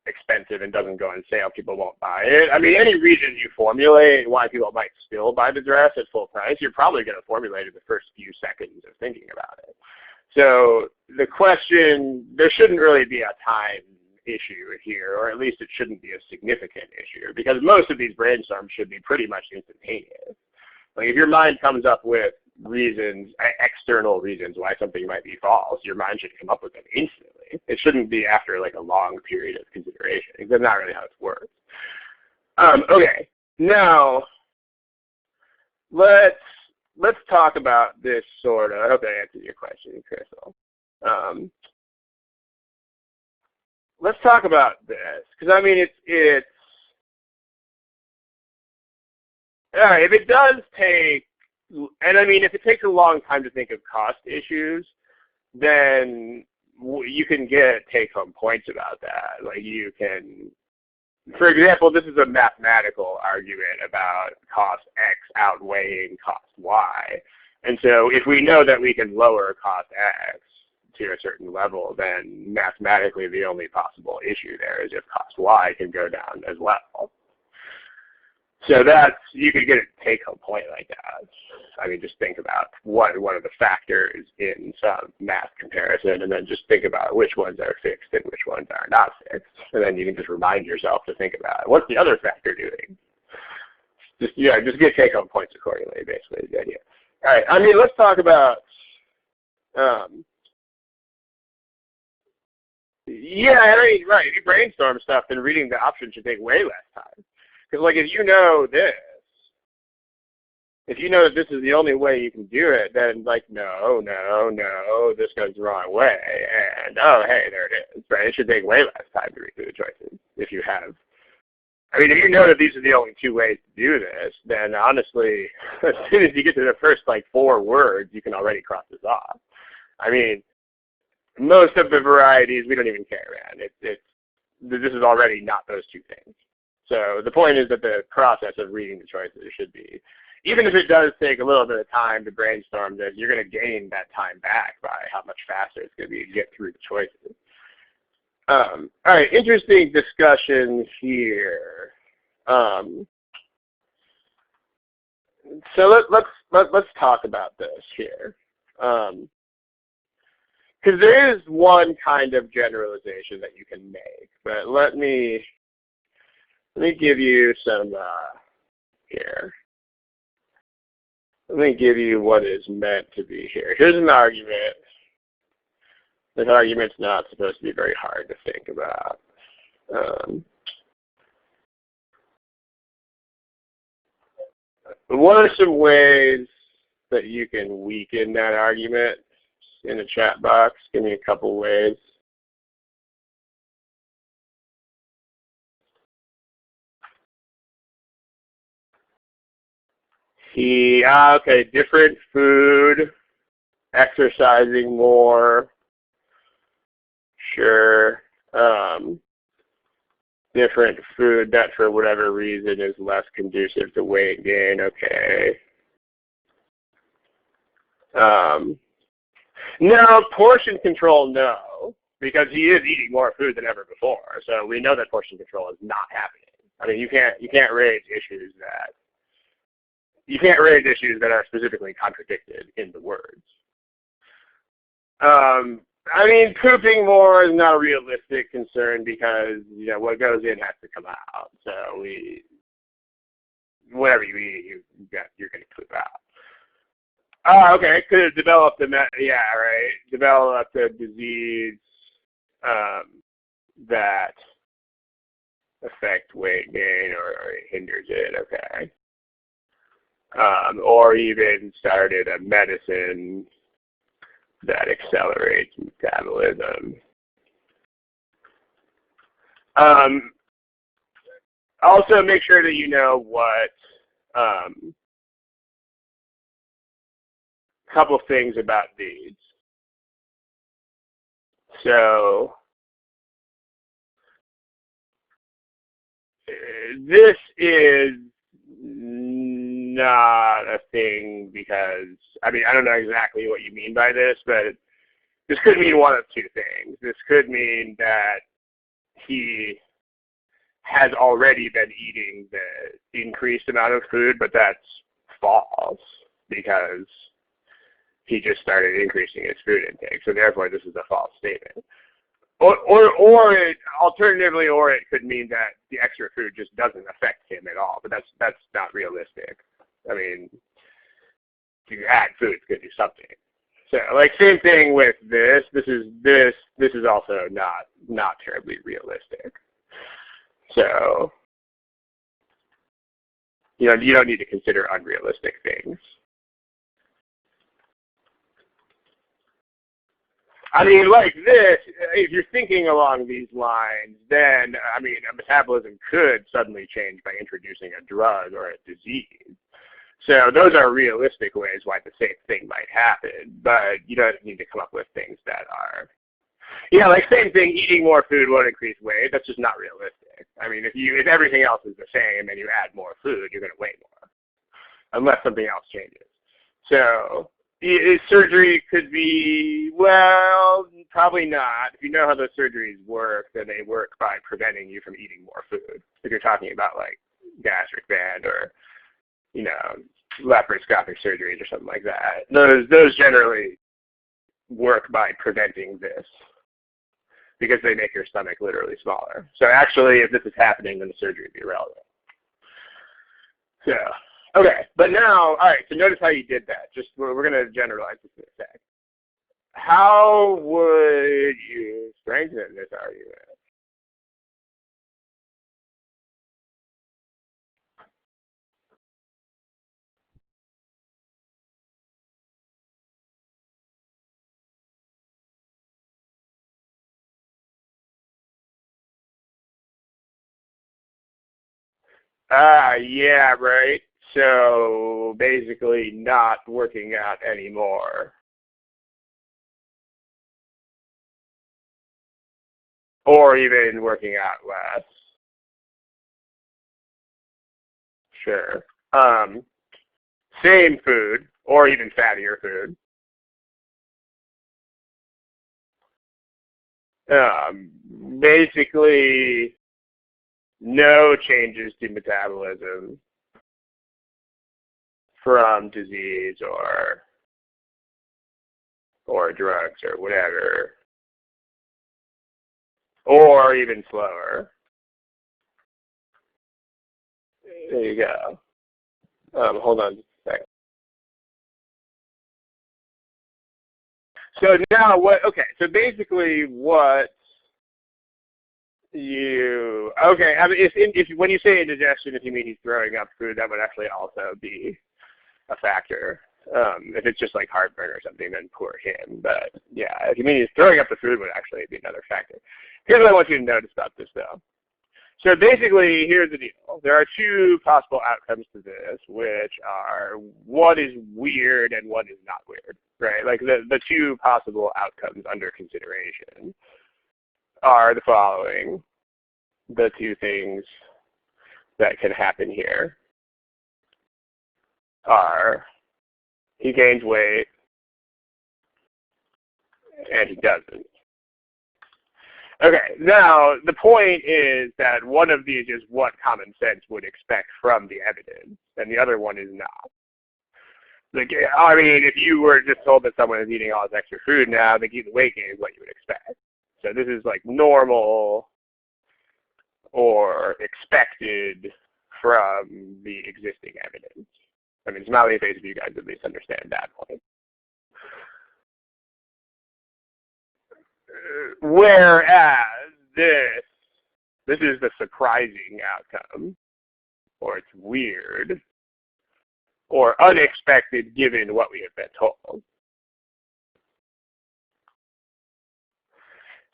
expensive and doesn't go on sale, people won't buy it. I mean, any reason you formulate why people might still buy the dress at full price, you're probably going to formulate in the first few seconds of thinking about it. So the question, there shouldn't really be a time issue here, or at least it shouldn't be a significant issue, because most of these brainstorms should be pretty much instantaneous. Like if your mind comes up with reasons, external reasons why something might be false, your mind should come up with them instantly. It shouldn't be after like a long period of consideration, because that's not really how it works. Okay, now let's talk about this sort of, I hope I answered your question, Crystal. Let's talk about this, because I mean it's all right, if it does take, and I mean if it takes a long time to think of cost issues, then you can get take-home points about that. Like you can, for example, this is a mathematical argument about cost X outweighing cost Y. And so if we know that we can lower cost X to a certain level, then mathematically the only possible issue there is if cost Y can go down as well. So that's, you could get a take-home point like that. I mean, just think about what are the factors in some math comparison, and then just think about which ones are fixed and which ones are not fixed. And then you can just remind yourself to think about it. What's the other factor doing? Just get take-home points accordingly, basically, is the idea. All right, I mean, let's talk about, yeah, I mean, right, if you brainstorm stuff, then reading the option should take way less time. Because, like, if you know this, if you know that this is the only way you can do it, then, like, no, this goes the wrong way. And, oh, hey, there it is, right? It should take way less time to read through the choices if you have. I mean, if you know that these are the only two ways to do this, then, honestly, as soon as you get to the first, like, 4 words, you can already cross this off. I mean, most of the varieties, we don't even care, man. This is already not those two things. So the point is that the process of reading the choices should be, even if it does take a little bit of time to brainstorm this, you're going to gain that time back by how much faster it's going to be to get through the choices. All right, interesting discussion here. So let's talk about this here. Because there is one kind of generalization that you can make, but let me give you some here. Let me give you what is meant to be here. Here's an argument. This argument's not supposed to be very hard to think about. What are some ways that you can weaken that argument? In the chat box, give me a couple ways. Okay, different food, exercising more, sure. Different food that for whatever reason is less conducive to weight gain, okay. No, portion control, no, because he is eating more food than ever before. So we know that portion control is not happening. I mean, you can't raise issues that are specifically contradicted in the words. I mean, pooping more is not a realistic concern because, you know, what goes in has to come out. So whatever you eat, you're going to poop out. Oh, okay. Could have developed yeah, right. Developed a disease that affect weight gain or hinders it. Okay. Or even started a medicine that accelerates metabolism. Also, make sure that you know what couple things about these. So this is not a thing because, I mean, I don't know exactly what you mean by this, but this could mean one of two things. This could mean that he has already been eating the increased amount of food, but that's false because he just started increasing his food intake. So therefore, this is a false statement. Alternatively, it could mean that the extra food just doesn't affect him at all. But that's not realistic. I mean, if you add food, it's going to do something. So, like, same thing with this. This is also not terribly realistic. So, you don't need to consider unrealistic things. I mean, like this, if you're thinking along these lines, then, I mean, a metabolism could suddenly change by introducing a drug or a disease. So those are realistic ways why the same thing might happen, but you don't need to come up with things that are, like same thing, eating more food won't increase weight. That's just not realistic. I mean, if everything else is the same and you add more food, you're going to weigh more, unless something else changes. So surgery could be, well, probably not. If you know how those surgeries work, then they work by preventing you from eating more food. If you're talking about like gastric band or, laparoscopic surgeries or something like that, those generally work by preventing this because they make your stomach literally smaller. So actually, if this is happening, then the surgery would be irrelevant. So, okay, but now, all right, so notice how you did that. Just, we're going to generalize this in a sec. How would you strengthen this argument? Yeah, right. So basically not working out anymore. Or even working out less. Sure. Same food, or even fattier food. Basically no changes to metabolism from disease or drugs or whatever, or even slower. There you go. Hold on just a second. So now okay, so basically what I mean, when you say indigestion, if you mean he's throwing up food, that would actually also be a factor. If it's just like heartburn or something, then poor him. But yeah, if you mean he's throwing up the food, would actually be another factor. Here's what I want you to notice about this, though. So basically, here's the deal. There are two possible outcomes to this, which are what is weird and what is not weird, right? Like the two possible outcomes under consideration are the following, the two things that can happen here are he gains weight and he doesn't. Okay, now the point is that one of these is what common sense would expect from the evidence, and the other one is not. Like, I mean, if you were just told that someone is eating all this extra food now, they keep the weight gain is what you would expect. So this is like normal or expected from the existing evidence. I mean, smiley face if you guys at least understand that point. Whereas this is the surprising outcome, or it's weird, or unexpected given what we have been told.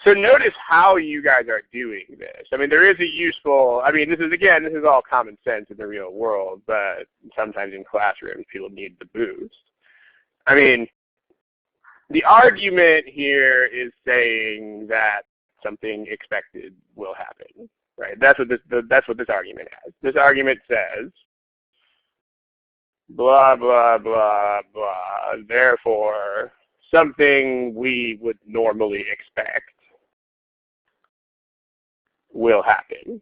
So notice how you guys are doing this. I mean, there is a useful, I mean, this is all common sense in the real world, but sometimes in classrooms people need the boost. I mean, the argument here is saying that something expected will happen, right? That's what this argument has. This argument says, blah, blah, blah, blah, therefore something we would normally expect will happen.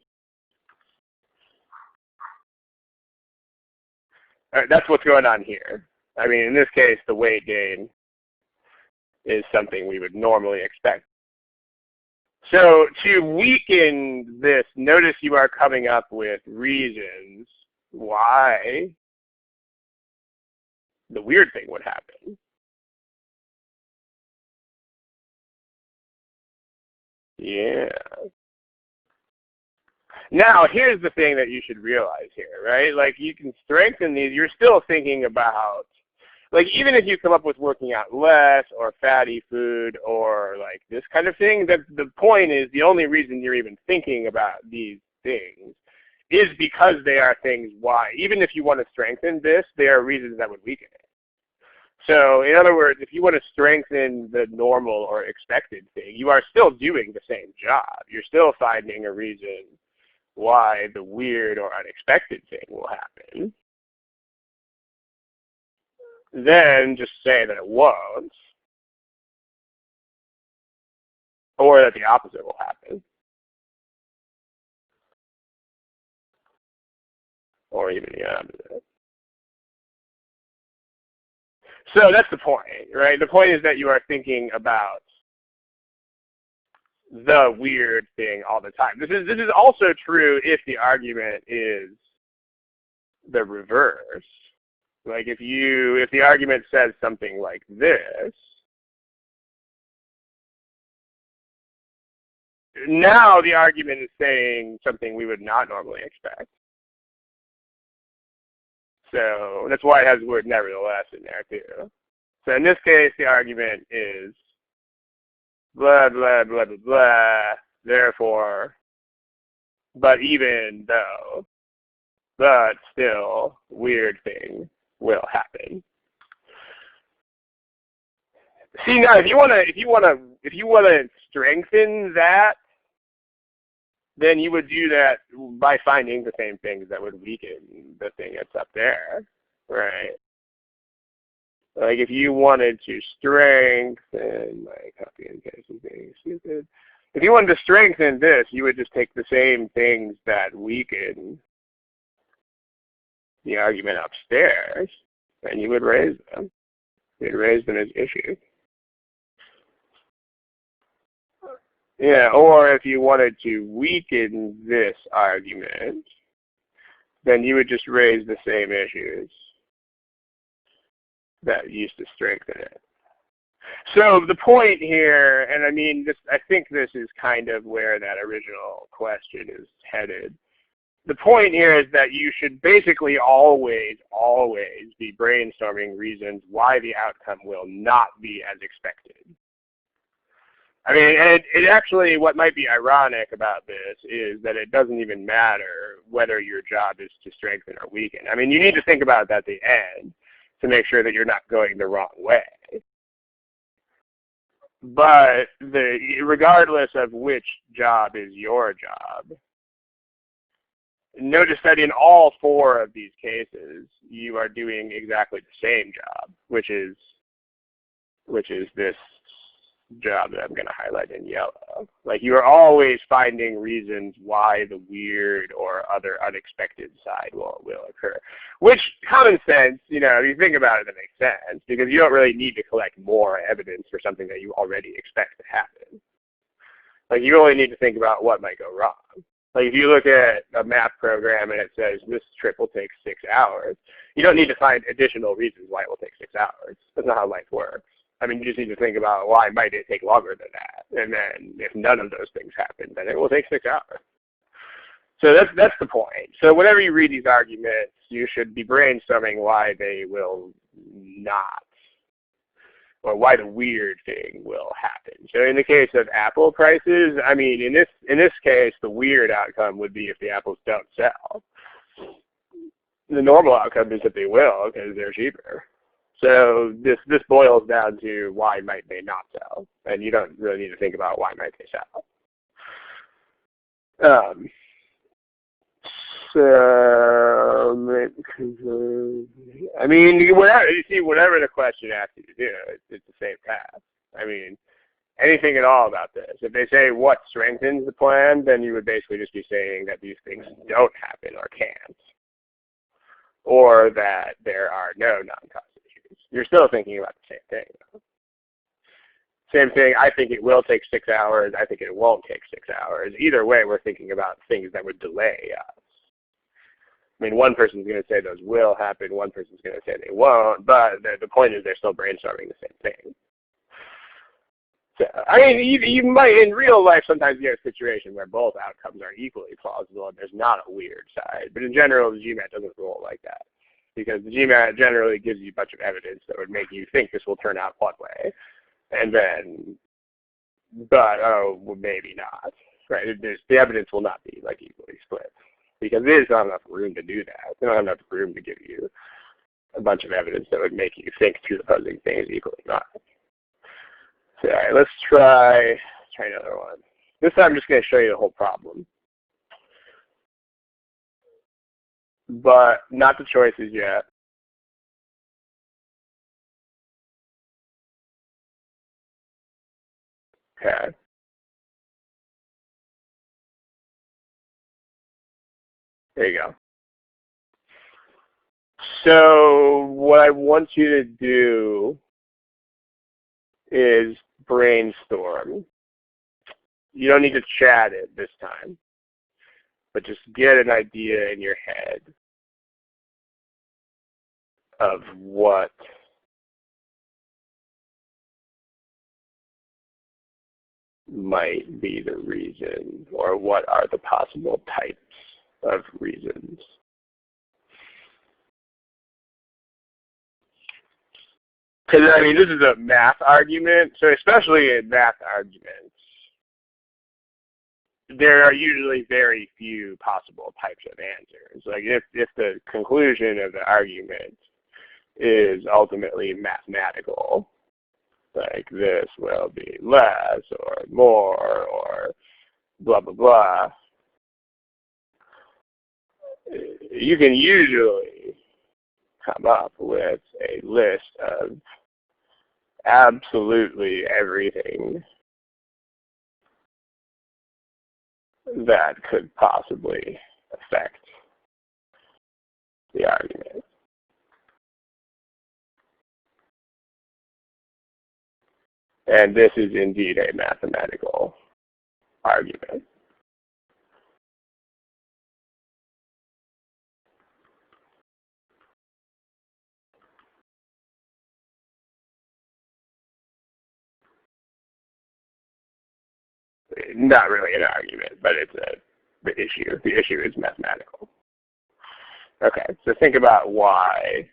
All right, that's what's going on here. I mean, in this case, the weight gain is something we would normally expect. So to weaken this, notice you are coming up with reasons why the weird thing would happen. Yeah. Now, here's the thing that you should realize here, right? Like, you can strengthen these. You're still thinking about, like, even if you come up with working out less or fatty food or, like, this kind of thing, that the point is the only reason you're even thinking about these things is because they are things why. Even if you want to strengthen this, there are reasons that would weaken it. So, in other words, if you want to strengthen the normal or expected thing, you are still doing the same job. You're still finding a reason why the weird or unexpected thing will happen. Then just say that it won't, or that the opposite will happen, or even the opposite. So that's the point, right? The point is that you are thinking about the weird thing all the time. This is also true if the argument is the reverse. Like if the argument says something like this, now the argument is saying something we would not normally expect. So that's why it has the word nevertheless in there too. So in this case, the argument is blah, blah, blah, blah, blah, therefore, but even though, but still, weird thing will happen. See, now if you want to strengthen that, then you would do that by finding the same things that would weaken the thing that's up there, right? Like if you wanted to strengthen, my copy and paste is being stupid. If you wanted to strengthen this, you would just take the same things that weaken the argument upstairs, and you would raise them. You'd raise them as issues. Yeah, or if you wanted to weaken this argument, then you would just raise the same issues that used to strengthen it. So the point here, and I mean, I think this is kind of where that original question is headed. The point here is that you should basically always be brainstorming reasons why the outcome will not be as expected. I mean, and it actually, what might be ironic about this is that it doesn't even matter whether your job is to strengthen or weaken. I mean, you need to think about that at the end to make sure that you're not going the wrong way. But regardless of which job is your job, notice that in all four of these cases, you are doing exactly the same job, which is this job that I'm going to highlight in yellow. Like you are always finding reasons why the weird or other unexpected side will occur. Which, common sense, if you think about it, that makes sense, because you don't really need to collect more evidence for something that you already expect to happen. Like you only need to think about what might go wrong. Like if you look at a math program and it says this trip will take 6 hours, you don't need to find additional reasons why it will take 6 hours. That's not how life works. I mean, you just need to think about why might it take longer than that. And then if none of those things happen, then it will take 6 hours. So that's the point. So whenever you read these arguments, you should be brainstorming why they will not, or why the weird thing will happen. So in the case of Apple prices, I mean, in this case, the weird outcome would be if the apples don't sell. The normal outcome is that they will because they're cheaper. So this boils down to why might they not sell, and you don't really need to think about why might they sell. So, I mean, whatever the question asks you to do, it's the same path. I mean, anything at all about this. If they say what strengthens the plan, then you would basically just be saying that these things don't happen or can't, or that there are no non-cost issues. You're still thinking about the same thing, though. Same thing, I think it will take 6 hours. I think it won't take 6 hours. Either way, we're thinking about things that would delay us. I mean, one person's going to say those will happen, one person's going to say they won't, but the point is they're still brainstorming the same thing. So, I mean, you might, in real life, sometimes you have a situation where both outcomes are equally plausible and there's not a weird side. But in general, the GMAT doesn't roll like that, because the GMAT generally gives you a bunch of evidence that would make you think this will turn out one way, and then, but, oh, well, maybe not. Right? The evidence will not be like equally split, because there's not enough room to do that. They don't have enough room to give you a bunch of evidence that would make you think two opposing things equally not. So, all right, let's try another one. This time I'm just going to show you the whole problem, but not the choices yet. Okay. There you go. So what I want you to do is brainstorm. You don't need to chat it this time, but just get an idea in your head of what might be the reason, or what are the possible types of reasons. Because, I mean, this is a math argument, so especially in math arguments, there are usually very few possible types of answers. Like if the conclusion of the argument is ultimately mathematical, like this will be less or more or blah, blah, blah, you can usually come up with a list of absolutely everything that could possibly affect the argument. And this is indeed a mathematical argument. Not really an argument, but it's the issue. The issue is mathematical. Okay, so think about why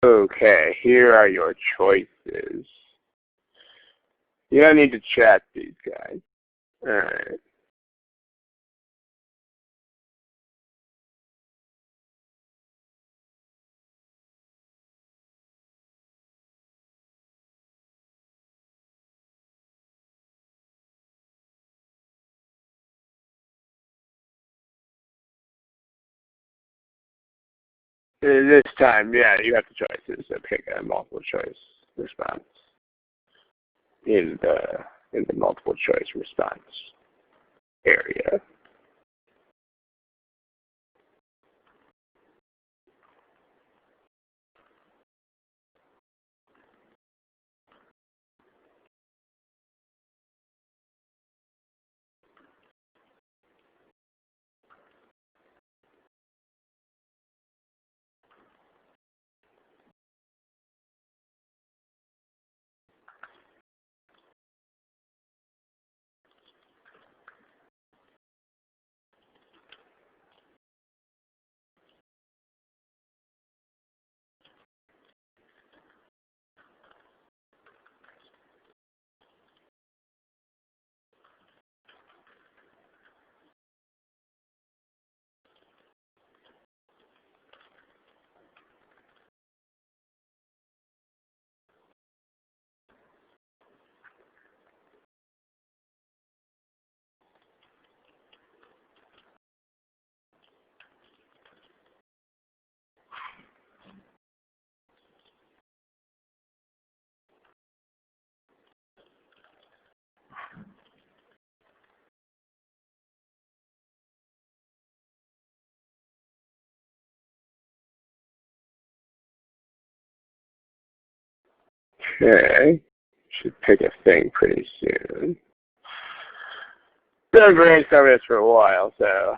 Okay, here are your choices. You don't need to check these guys. Alright. This time, yeah, you have the choices. So pick a multiple choice response in the multiple choice response area. Okay. Should pick a thing pretty soon. Been brainstorming this for a while, so.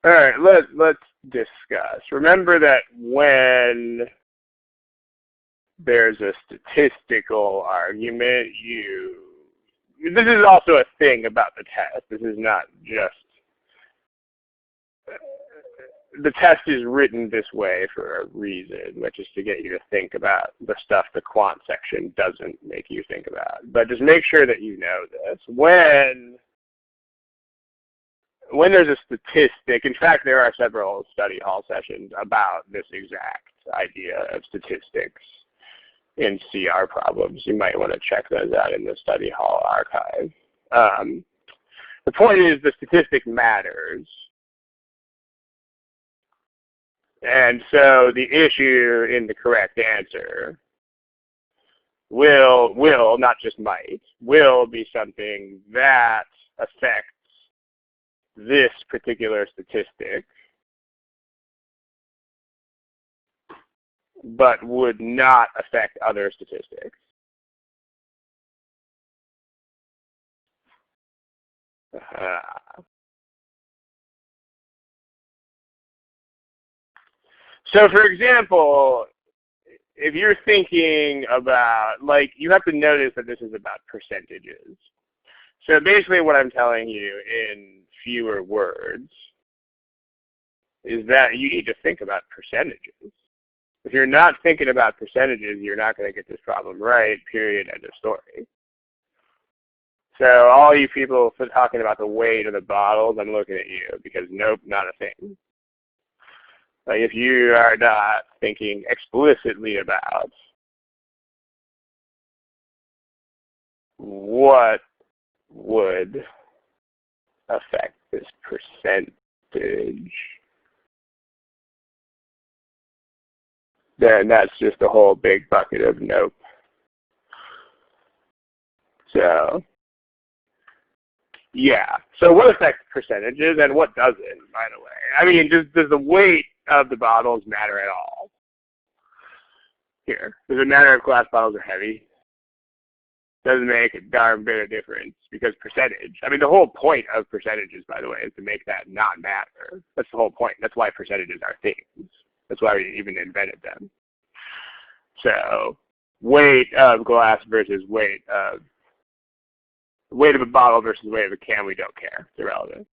All right, let's discuss. Remember that when there's a statistical argument, this is also a thing about the test. This is not just, the test is written this way for a reason, which is to get you to think about the stuff the quant section doesn't make you think about. But just make sure that you know this. When there's a statistic, in fact, there are several study hall sessions about this exact idea of statistics in CR problems. You might want to check those out in the study hall archive. The point is the statistic matters. And so the issue in the correct answer will, not just might, will be something that affects this particular statistic, but would not affect other statistics. So for example, if you're thinking about, like, you have to notice that this is about percentages. So basically what I'm telling you in fewer words is that you need to think about percentages. If you're not thinking about percentages, you're not going to get this problem right, period, end of story. So all you people talking about the weight of the bottles, I'm looking at you because nope, not a thing. Like if you are not thinking explicitly about what would affect this percentage, then that's just a whole big bucket of nope. So, yeah. So what affects percentages and what doesn't, by the way? I mean, does the weight of the bottles matter at all? here. Does it matter if glass bottles are heavy? Doesn't make a darn bit of difference because percentage. I mean, the whole point of percentages, by the way, is to make that not matter. That's the whole point. That's why percentages are things. That's why we even invented them. So weight of glass versus weight of a bottle versus weight of a can, we don't care. It's irrelevant.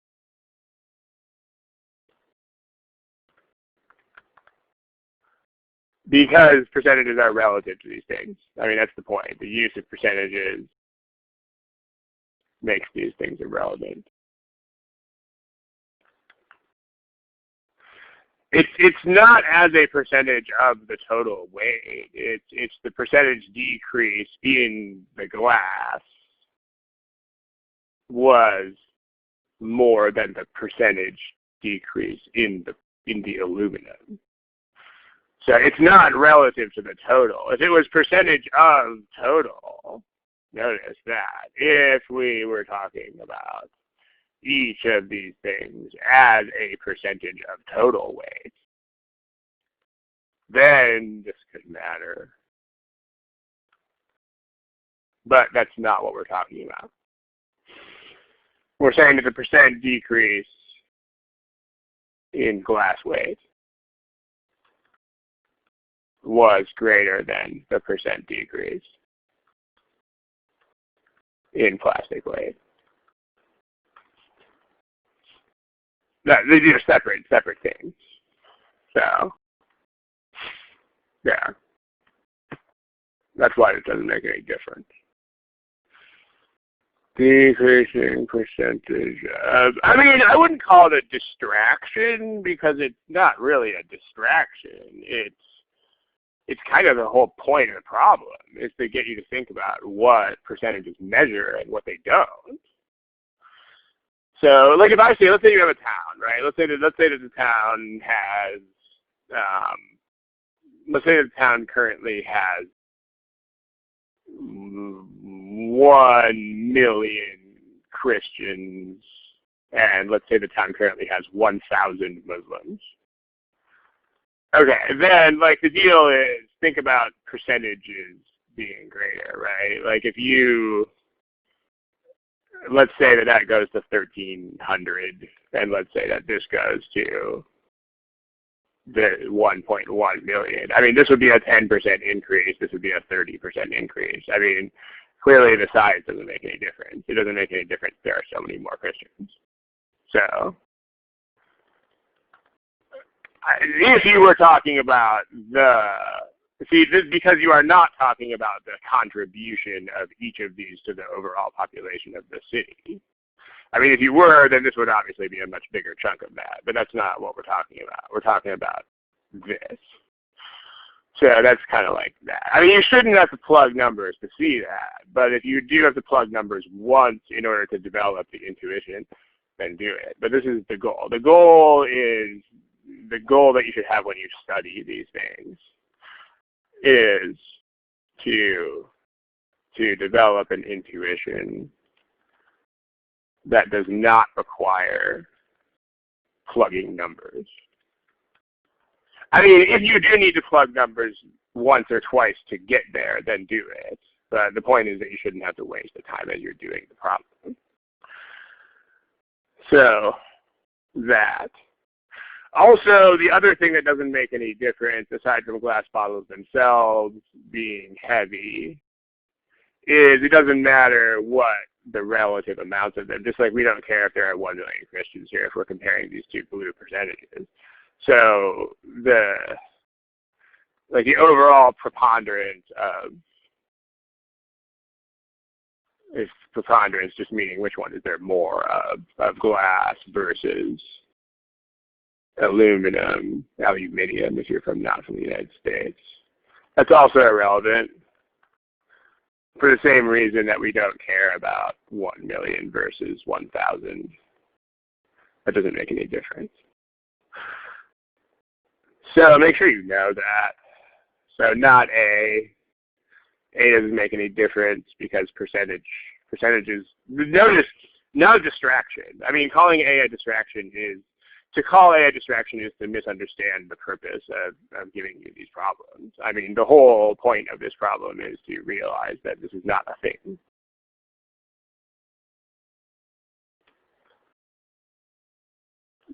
Because percentages are relative to these things. I mean, that's the point. The use of percentages makes these things irrelevant. It's not as a percentage of the total weight. It's the percentage decrease in the glass was more than the percentage decrease in the aluminum. So it's not relative to the total. If it was percentage of total, notice that if we were talking about each of these things as a percentage of total weight, then this could matter. But that's not what we're talking about. We're saying that the percent decrease in glass weight was greater than the percent decrease in plastic weight. These are separate things. So, yeah. That's why it doesn't make any difference. Decreasing percentage of, I mean, I wouldn't call it a distraction because it's not really a distraction. It's kind of the whole point of the problem is to get you to think about what percentages measure and what they don't. So, like if I say, let's say you have a town, right? Let's say that the town has, let's say the town currently has 1 million Christians, and let's say the town currently has 1,000 Muslims. Okay, then like the deal is think about percentages being greater, right? Like if you, let's say that goes to 1,300, and let's say that this goes to the 1.1 million. I mean, this would be a 10% increase. This would be a 30% increase. I mean, clearly the size doesn't make any difference. It doesn't make any difference. There are so many more Christians. So, if you were talking about because you are not talking about the contribution of each of these to the overall population of the city. I mean, if you were, then this would obviously be a much bigger chunk of that, but that's not what we're talking about. We're talking about this. So that's kind of like that. I mean, you shouldn't have to plug numbers to see that, but if you do have to plug numbers once in order to develop the intuition, then do it. But this is the goal. The goal that you should have when you study these things is to develop an intuition that does not require plugging numbers. I mean, if you do need to plug numbers once or twice to get there, then do it. But the point is that you shouldn't have to waste the time as you're doing the problem. So, that. Also, the other thing that doesn't make any difference, aside from glass bottles themselves being heavy, is it doesn't matter what the relative amounts of them. Just like we don't care if there are 1 million Christians here if we're comparing these two blue percentages. So the overall preponderance of, is preponderance just meaning which one is there more of glass versus aluminium if you're not from the United States. That's also irrelevant for the same reason that we don't care about 1 million versus 1,000. That doesn't make any difference. So make sure you know that. So not A. A doesn't make any difference because percentages, notice, no distraction. I mean, calling A a distraction is to call A a distraction is to misunderstand the purpose of giving you these problems. I mean, the whole point of this problem is to realize that this is not a thing.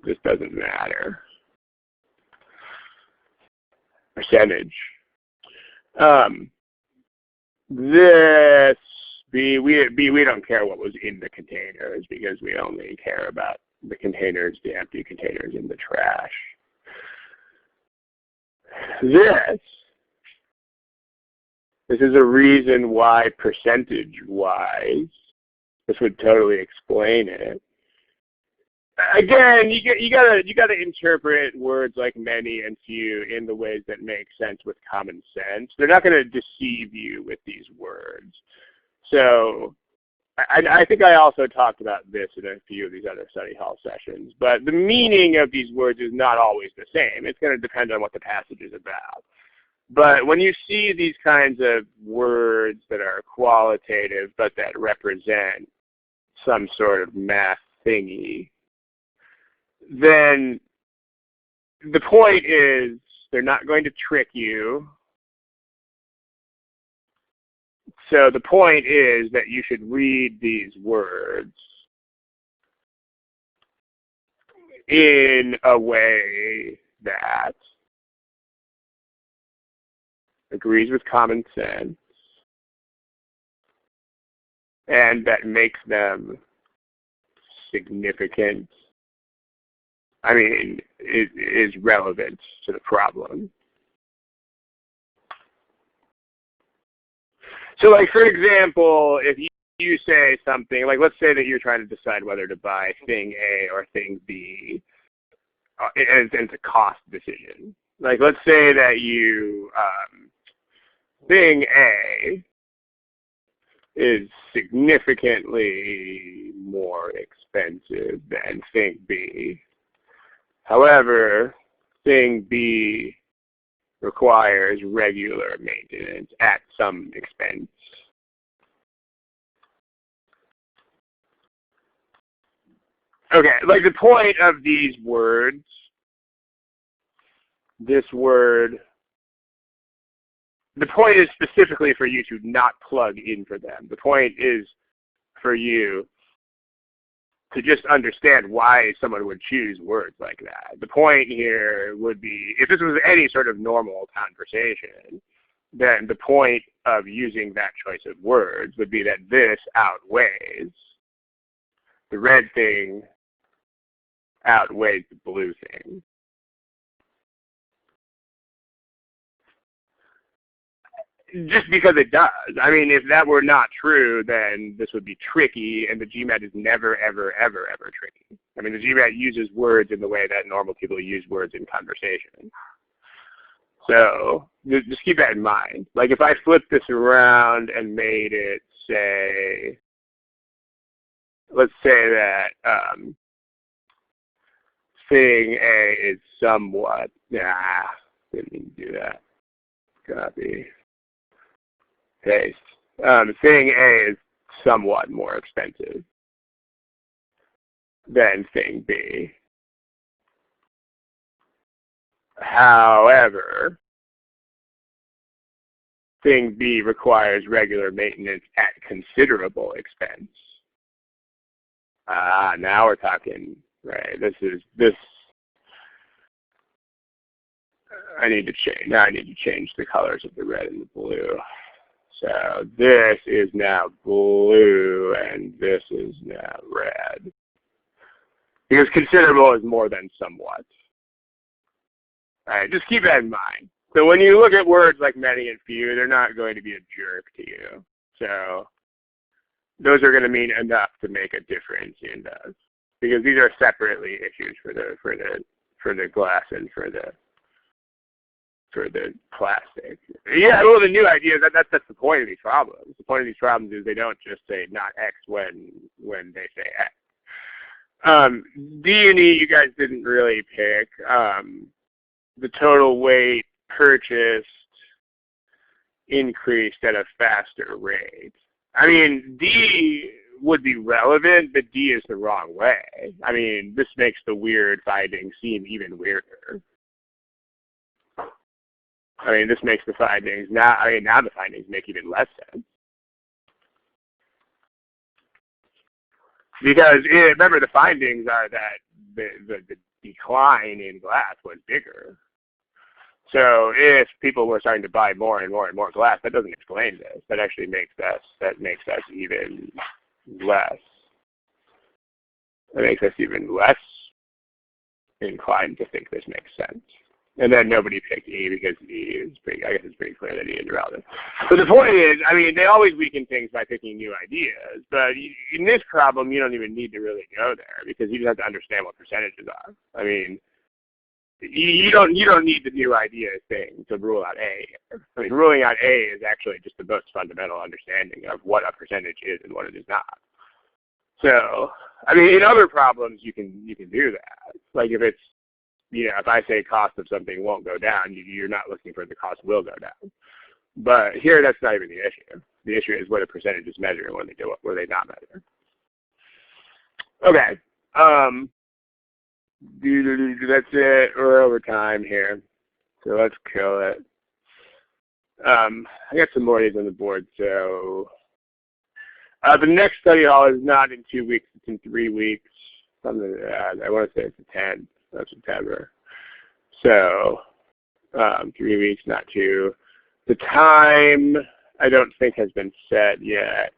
This doesn't matter. Percentage. This we don't care what was in the containers because we only care about the containers, the empty containers in the trash. This is a reason why percentage-wise, this would totally explain it. Again, you gotta interpret words like many and few in the ways that make sense with common sense. They're not going to deceive you with these words. So I think I also talked about this in a few of these other study hall sessions. But the meaning of these words is not always the same. It's going to depend on what the passage is about. But when you see these kinds of words that are qualitative but that represent some sort of math thingy, then the point is they're not going to trick you. So the point is that you should read these words in a way that agrees with common sense and that makes them significant. I mean, it is relevant to the problem. So like, for example, if you say something, like let's say that you're trying to decide whether to buy thing A or thing B, and it's a cost decision. Like let's say that you, thing A is significantly more expensive than thing B. However, thing B requires regular maintenance at some expense. Okay, like the point of these words, this word, the point is specifically for you to not plug in for them. The point is for you to just understand why someone would choose words like that. The point here would be, if this was any sort of normal conversation, then the point of using that choice of words would be that this outweighs, the red thing outweighs the blue thing. Just because it does. I mean, if that were not true, then this would be tricky, and the GMAT is never, ever, ever, ever tricky. I mean, the GMAT uses words in the way that normal people use words in conversation. So just keep that in mind. Like if I flip this around and made it say, let's say that thing A is somewhat, didn't mean to do that. Copy. Paste. Thing A is somewhat more expensive than thing B. However, thing B requires regular maintenance at considerable expense. Now we're talking, right? I need to change. Now I need to change the colors of the red and the blue. So this is now blue and this is now red. Because considerable is more than somewhat. All right, just keep that in mind. So when you look at words like many and few, they're not going to be a jerk to you. So those are going to mean enough to make a difference in those. Because these are separately issues for the glass and for the plastic. Yeah, well, the new idea, that's the point of these problems. The point of these problems is they don't just say not X when they say X. D and E, you guys didn't really pick. The total weight purchased increased at a faster rate. I mean, D would be relevant, but D is the wrong way. I mean, this makes the weird findings seem even weirder. I mean, this makes the findings now the findings make even less sense. Because remember, the findings are that the decline in glass was bigger. So if people were starting to buy more and more and more glass, that doesn't explain this. That actually makes us even less. That makes us even less inclined to think this makes sense. And then nobody picked E because E is I guess it's pretty clear that E is irrelevant. But the point is, I mean, they always weaken things by picking new ideas. But in this problem, you don't even need to really go there because you just have to understand what percentages are. I mean, you don't need the new idea thing to rule out A. I mean, ruling out A is actually just the most fundamental understanding of what a percentage is and what it is not. So, I mean, in other problems, you can do that. Like if it's, if I say cost of something won't go down, you're not looking for the cost will go down. But here, that's not even the issue. The issue is whether percentages measure and when they do it, where they not measure. Okay. That's it. We're over time here, so let's kill it. I got some more of these on the board. So the next study hall is not in 2 weeks; it's in 3 weeks. Something I want to say it's the 10th of September. So 3 weeks, not 2. The time I don't think has been set yet.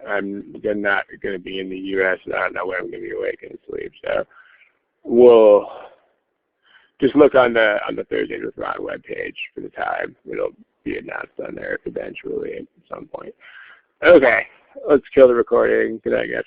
I'm not going to be in the U.S. I don't know when I'm going to be awake and asleep. So we'll just look on the Thursdays with Ron webpage for the time. It'll be announced on there eventually at some point. Okay, let's kill the recording. Good night, guys.